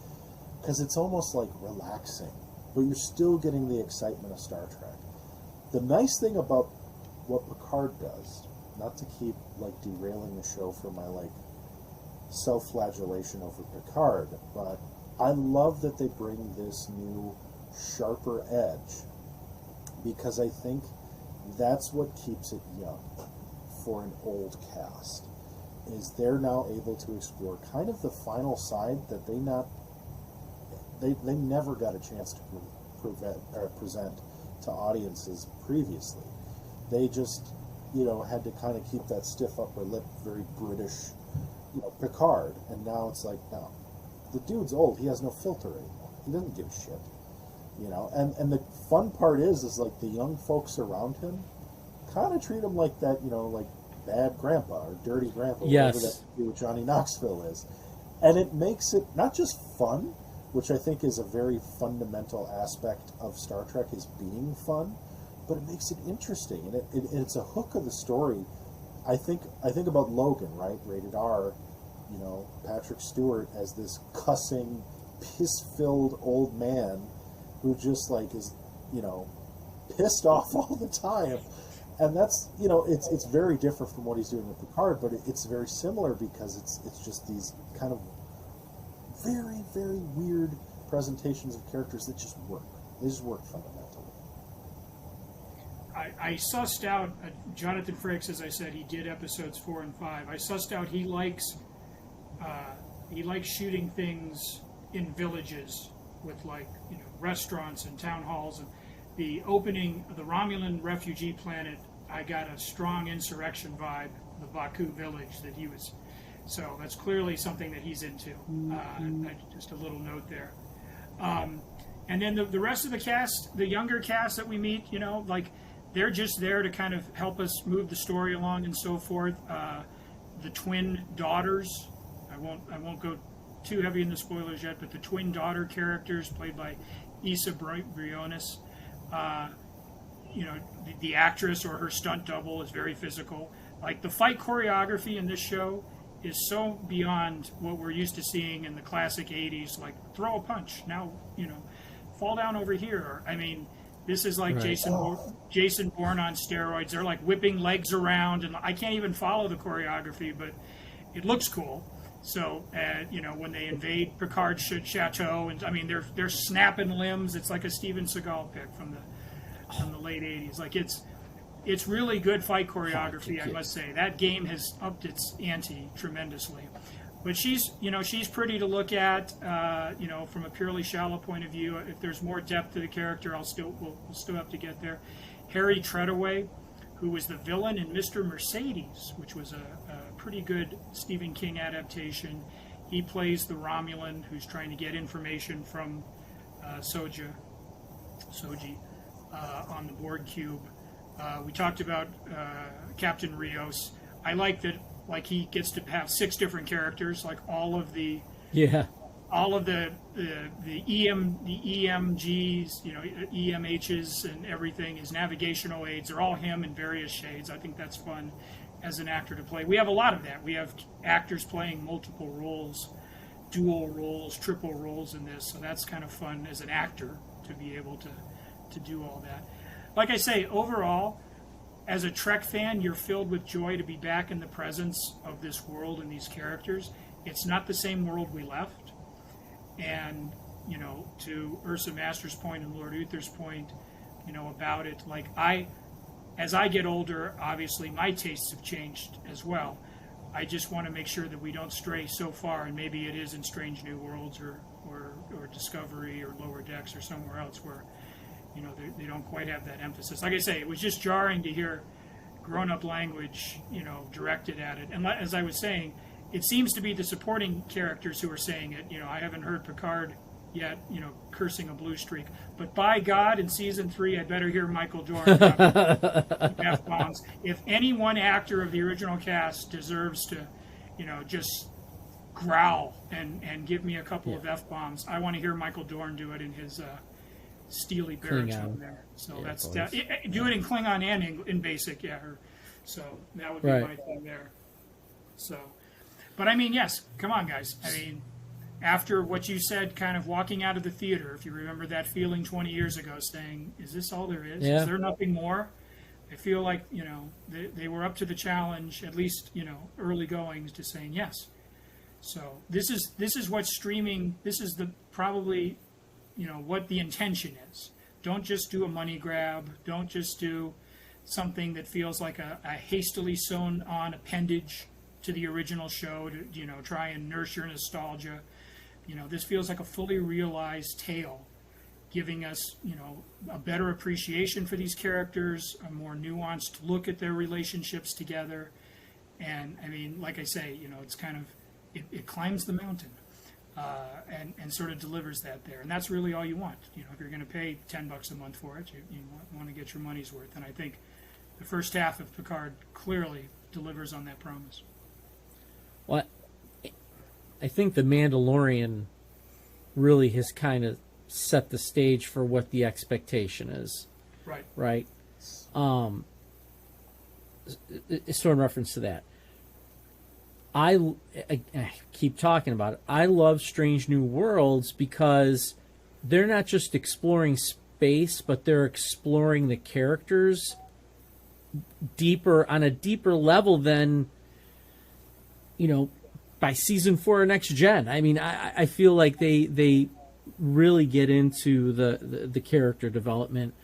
because it's almost like relaxing, but you're still getting the excitement of Star Trek. The nice thing about what Picard does, not to keep like derailing the show for my like self-flagellation over Picard, but I love that they bring this new sharper edge, because I think that's what keeps it young for an old cast, is they're now able to explore kind of the final side that they never got a chance to present to audiences previously. They just had to kind of keep that stiff upper lip, very British Picard, and now it's like, no, the dude's old, he has no filter anymore, he doesn't give a shit. And the fun part is like the young folks around him kind of treat him like that, like bad grandpa or dirty grandpa, whatever that Johnny Knoxville is. And it makes it not just fun, which I think is a very fundamental aspect of Star Trek, is being fun, but it makes it interesting, and it's a hook of the story. I think about Logan, right, rated R, Patrick Stewart as this cussing, piss-filled old man who just like is, pissed off all the time. And that's, it's very different from what he's doing with Picard, but it's very similar, because it's just these kind of very, very weird presentations of characters that just work. They just work fundamentally. I sussed out, Jonathan Frakes, as I said, he did episodes 4 and 5. I sussed out he likes shooting things in villages with restaurants and town halls. And the opening of the Romulan refugee planet, I got a strong insurrection vibe, the Baku village that he was. So that's clearly something that he's into. Just a little note there. And then the rest of the cast, the younger cast that we meet, they're just there to kind of help us move the story along and so forth. The twin daughters, I won't go too heavy in the spoilers yet, but the twin daughter characters played by Issa Briones, the actress or her stunt double is very physical. Like the fight choreography in this show is so beyond what we're used to seeing in the classic 80s, like throw a punch, now, fall down over here. I mean, This is like Right. Jason Bourne on steroids. They're like whipping legs around, and I can't even follow the choreography, but it looks cool. So, when they invade Picard's chateau, and I mean, they're snapping limbs. It's like a Steven Seagal pick from the late '80s. Like it's really good fight choreography, I must say. That game has upped its ante tremendously. But she's pretty to look at, from a purely shallow point of view. If there's more depth to the character, we'll still have to get there. Harry Treadaway, who was the villain in Mr. Mercedes, which was a pretty good Stephen King adaptation. He plays the Romulan who's trying to get information from Soji on the Borg cube. We talked about Captain Rios. I like that. Like he gets to have 6 different characters. Like all of the EMGs, EMHs and everything, his navigational aids are all him in various shades. I think that's fun as an actor to play. We have a lot of that. We have actors playing multiple roles, dual roles, triple roles in this. So that's kind of fun as an actor to be able to do all that. Like I say, overall, as a Trek fan, you're filled with joy to be back in the presence of this world and these characters. It's not the same world we left. And, to Ursa Master's point and Lord Uther's point, about it, like as I get older, obviously my tastes have changed as well. I just want to make sure that we don't stray so far, and maybe it is in Strange New Worlds or Discovery or Lower Decks or somewhere else where they don't quite have that emphasis. Like I say, it was just jarring to hear grown-up language, directed at it. And as I was saying, it seems to be the supporting characters who are saying it. I haven't heard Picard yet, cursing a blue streak. But by God, in season 3, I better hear Michael Dorn F-bombs. If any one actor of the original cast deserves to, just growl and give me a couple of F-bombs, I want to hear Michael Dorn do it in his steely baritone there. So that's do it in Klingon and in basic, so that would be my thing there. So, but I mean, yes, come on, guys. I mean, after what you said, kind of walking out of the theater, if you remember that feeling 20 years ago, saying, "Is this all there is? Yeah. Is there nothing more?" I feel like they were up to the challenge, at least early goings, to saying yes. So this is what streaming. This is probably what the intention is. Don't just do a money grab. Don't just do something that feels like a hastily sewn on appendage to the original show to try and nurse your nostalgia. This feels like a fully realized tale, giving us a better appreciation for these characters, a more nuanced look at their relationships together. And I mean, like I say, it's kind of it climbs the mountain. And sort of delivers that there, and that's really all you want. If you're going to pay $10 a month for it, you want to get your money's worth. And I think the first half of Picard clearly delivers on that promise. Well, I think The Mandalorian really has kind of set the stage for what the expectation is. Right. Right. It's sort of reference to that. I keep talking about it. I love Strange New Worlds because they're not just exploring space, but they're exploring the characters on a deeper level than, by season 4 of Next Gen. I mean, I feel like they really get into the character development,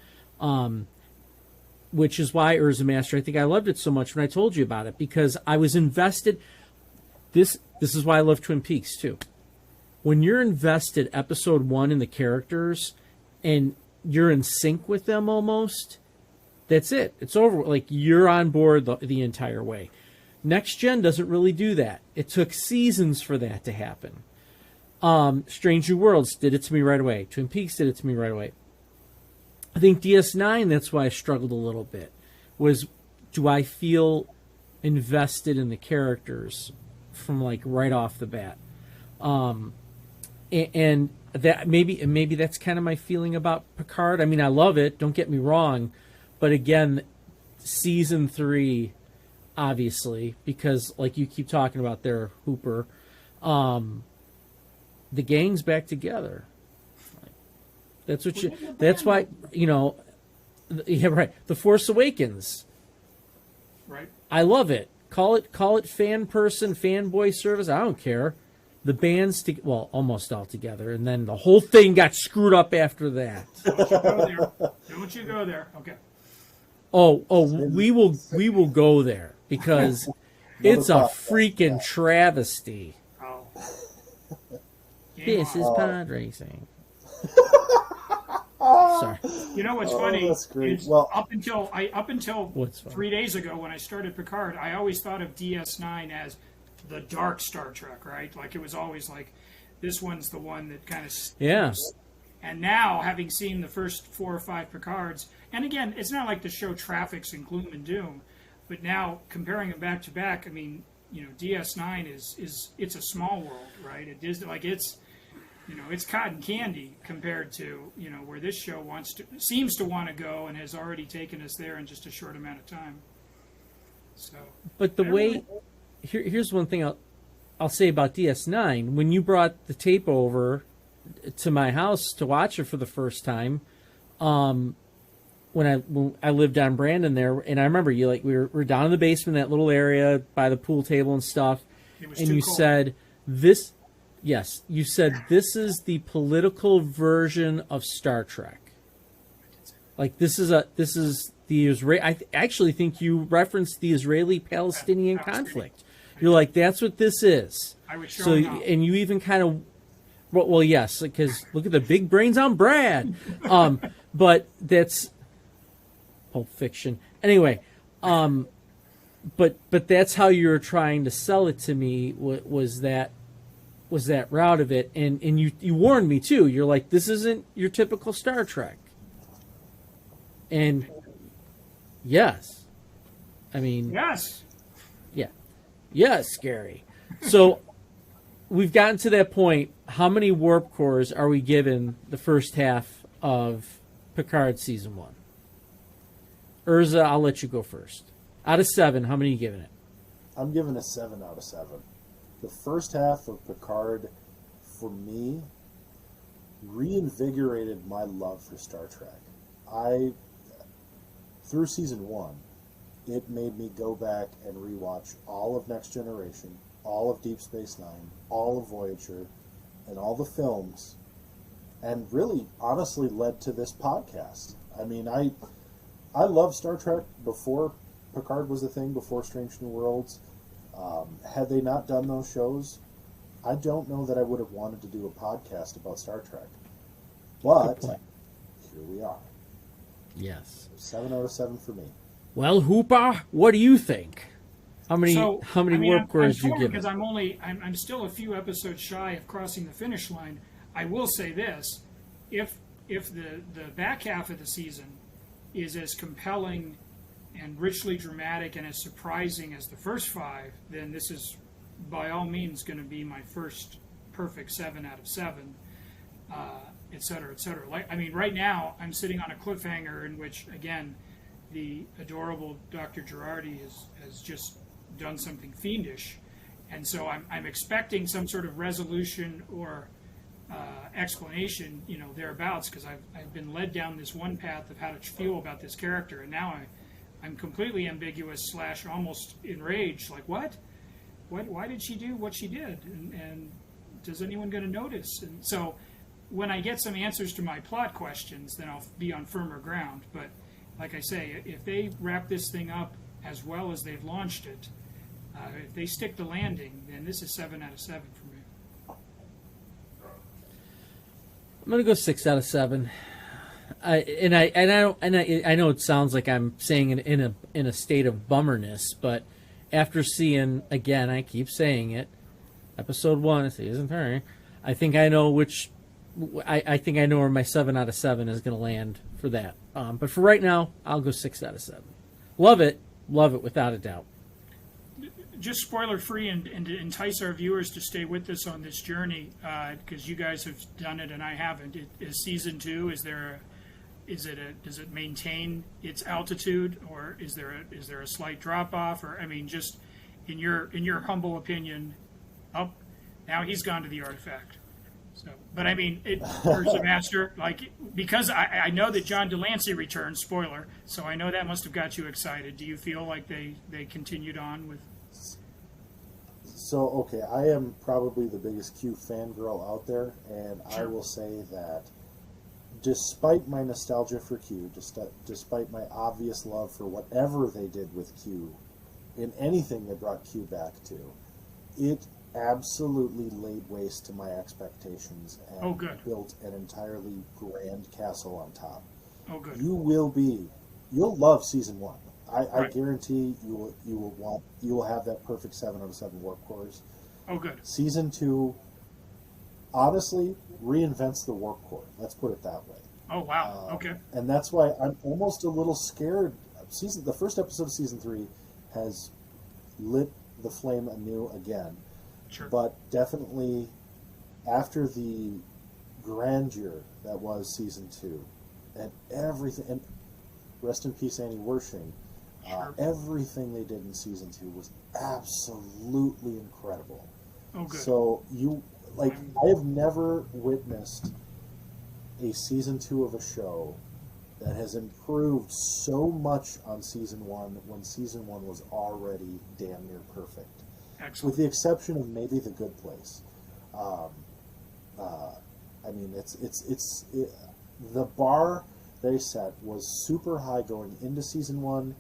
which is why Urza Master, I think I loved it so much when I told you about it, because I was invested. This is why I love Twin Peaks too. When you're invested episode 1 in the characters and you're in sync with them almost, that's it. It's over. Like, you're on board the entire way. Next Gen doesn't really do that. It took seasons for that to happen. Strange New Worlds did it to me right away. Twin Peaks did it to me right away. I think DS9, that's why I struggled a little bit, was, do I feel invested in the characters from like right off the bat? And that maybe that's kind of my feeling about Picard. I mean, I love it, don't get me wrong, but again, season 3, obviously, because like you keep talking about there, Hooper, the gang's back together. That's why Yeah, right. The Force Awakens. Right. I love it. Call it fan person, fanboy service. I don't care. The band's almost all together, and then the whole thing got screwed up after that. Don't you go there. Okay. We will go there because it's a freaking travesty. Oh. This is pod racing. Sorry. You know what's funny? That's great. Is Well, up until What's funny? 3 days ago when I started Picard, I always thought of DS9 as the dark Star Trek, right? Like it was always like, this one's the one that kind of. Yeah. And now, having seen the first 4 or 5 Picards, and again, it's not like the show traffics in gloom and doom, but now comparing them back to back, I mean, DS9 is it's a small world, right? It is like it's cotton candy compared to where this show seems to want to go and has already taken us there in just a short amount of time. So, But the way here's one thing I'll say about DS9. When you brought the tape over to my house to watch it for the first time, when I lived on Brandon there, and I remember we were down in the basement, that little area by the pool table and stuff, and you cold. said this. Yes, you said this is the political version of Star Trek. Like this is the Israel. I actually think you referenced the Israeli-Palestinian conflict. You're like, that's what this is. I was So, showing up. and you even kind of, well, yes, because look at the big brains on Brad. But that's Pulp Fiction. Anyway, but that's how you were trying to sell it to me. Was that route of it, and you warned me too. You're like, this isn't your typical Star Trek. And yes, I mean, Yes. yes, Gary. So we've gotten to that point. How many warp cores are we given the first half of Picard season 1? Urza, I'll let you go first. Out of 7, how many are you giving it? I'm giving a 7 out of 7. The first half of Picard, for me, reinvigorated my love for Star Trek. Through season 1, it made me go back and rewatch all of Next Generation, all of Deep Space Nine, all of Voyager, and all the films, and really, honestly, led to this podcast. I mean, I loved Star Trek before Picard was a thing, before Strange New Worlds. Had they not done those shows, I don't know that I would have wanted to do a podcast about Star Trek. But here we are. Yes. 7 out of 7 for me. Well, Hooper, what do you think? How many warp cores do you give Because it? I'm still a few episodes shy of crossing the finish line. I will say this: if the back half of the season is as compelling and richly dramatic and as surprising as the first 5, then this is by all means going to be my first perfect 7 out of 7, et cetera, et cetera. Right now I'm sitting on a cliffhanger in which, again, the adorable Dr. Girardi has just done something fiendish, and so I'm expecting some sort of resolution or explanation, thereabouts, because I've been led down this one path of how to feel about this character, and now I'm completely ambiguous / almost enraged. Like, what? Why did she do what she did? And is anyone going to notice? And so when I get some answers to my plot questions, then I'll be on firmer ground. But like I say, if they wrap this thing up as well as they've launched it, if they stick the landing, then this is 7 out of 7 for me. I'm gonna go 6 out of 7. I know it sounds like I'm saying it in a state of bummerness, but after seeing, again, I keep saying it, episode 1, season 3, I think I know I think I know where my 7 out of 7 is going to land for that. But for right now, I'll go 6 out of 7. Love it without a doubt. Just spoiler free and to entice our viewers to stay with us on this journey, because you guys have done it and I haven't. Is season 2? Does it maintain its altitude, or is there a slight drop off? Or just in your humble opinion, now he's gone to the artifact. So, but I mean, Curse of Master, like, because I know that John Delancey returned, spoiler, so I know that must have got you excited. Do you feel like they continued on with? So, okay, I am probably the biggest Q fangirl out there, and I Sure. will say that despite my nostalgia for Q, despite my obvious love for whatever they did with Q, in anything they brought Q back to, it absolutely laid waste to my expectations and Oh, good. built an entirely grand castle on top. Oh, good. You'll love season one. I Right. guarantee you will have that perfect 7/7 warp cores. Oh, good. Season two, honestly, reinvents the warp core. Let's put it that way. Oh, wow. Okay. And that's why I'm almost a little scared. The first episode of season 3 has lit the flame anew again, Sure. but definitely after the grandeur that was season 2 and everything, and rest in peace Annie Wershing, Sure. everything they did in season 2 was absolutely incredible. Oh, good. So I have never witnessed a season 2 of a show that has improved so much on season 1 when season 1 was already damn near perfect, Excellent. with the exception of maybe The Good Place. I mean, the bar they set was super high going into season 1.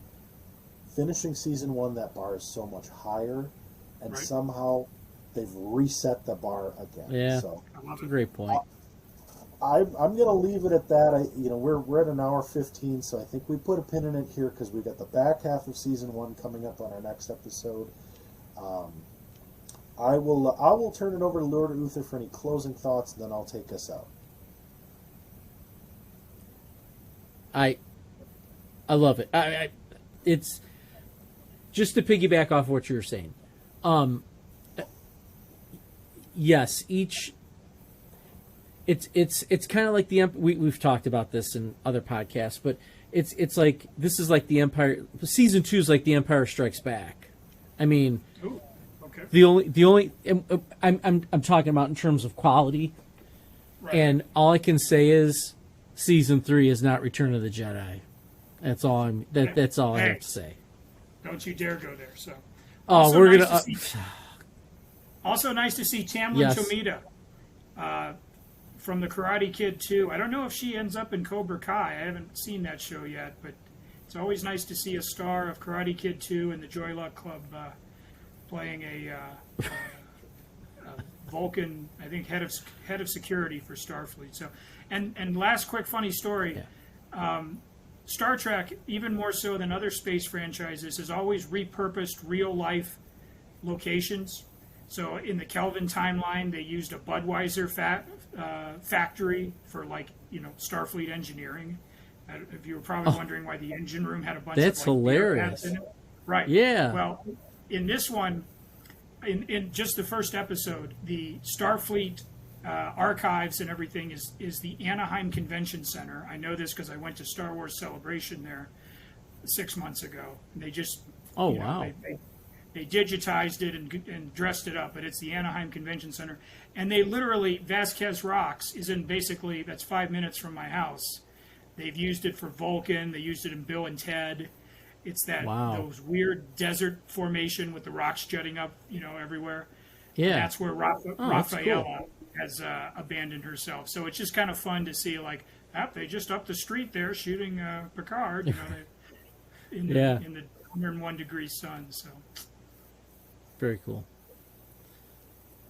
Finishing season 1, that bar is so much higher, and Right. somehow they've reset the bar again. Yeah. So I love That's a it. great point. I'm going to leave it at that. We're at an hour 15, so I think we put a pin in it here because we got the back half of season 1 coming up on our next episode. I will turn it over to Lord Uther for any closing thoughts, and then I'll take us out. I love it. It's just to piggyback off what you were saying. Yes, it's kind of like we've talked about this in other podcasts, but it's like this is like the Empire. Season 2 is like the Empire Strikes Back. I mean, Ooh, okay. the only I'm talking about in terms of quality, Right. and all I can say is season 3 is not Return of the Jedi. That's all that's all I Hey. have to say. Don't you dare go there. So. Oh, Also we're nice gonna. to see- Also nice to see Tamlin Yes. Tomita from the Karate Kid 2. I don't know if she ends up in Cobra Kai. I haven't seen that show yet, but it's always nice to see a star of Karate Kid 2 and the Joy Luck Club playing a Vulcan, I think head of security for Starfleet. So, and last quick funny story. Yeah. Star Trek, even more so than other space franchises, has always repurposed real life locations. So in the Kelvin timeline, they used a Budweiser factory for Starfleet engineering. If you were probably wondering why the engine room had a bunch That's of beer hilarious. cans in it. Right. Yeah. Well, in this one, in just the first episode, the Starfleet archives and everything is the Anaheim Convention Center. I know this because I went to Star Wars Celebration there 6 months ago. And they just Wow. They digitized it and dressed it up, but it's the Anaheim Convention Center. And they literally, Vasquez Rocks is in basically, that's 5 minutes from my house. They've used it for Vulcan. They used it in Bill and Ted. It's that Wow. those weird desert formation with the rocks jutting up, everywhere. Yeah. And that's where that's Rafaela cool. has abandoned herself. So it's just kind of fun to see, they just up the street there shooting Picard, in the, Yeah. in the 101 degree sun. So Very cool.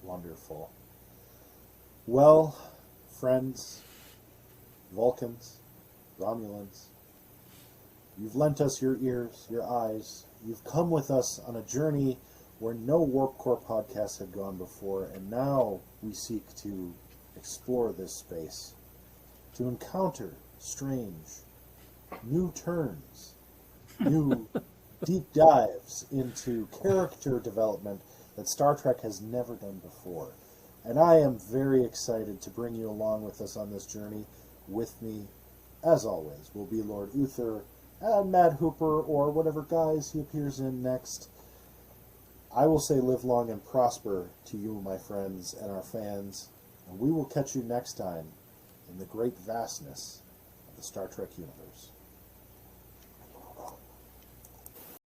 Wonderful. Well, friends, Vulcans, Romulans, you've lent us your ears, your eyes. You've come with us on a journey where no Warp Core podcast had gone before, and now we seek to explore this space, to encounter strange, new turns, new deep dives into character development that Star Trek has never done before. And I am very excited to bring you along with us on this journey. With me, as always, will be Lord Uther and Mad Hooper, or whatever guise he appears in next. I will say live long and prosper to you, my friends, and our fans. And we will catch you next time in the great vastness of the Star Trek universe.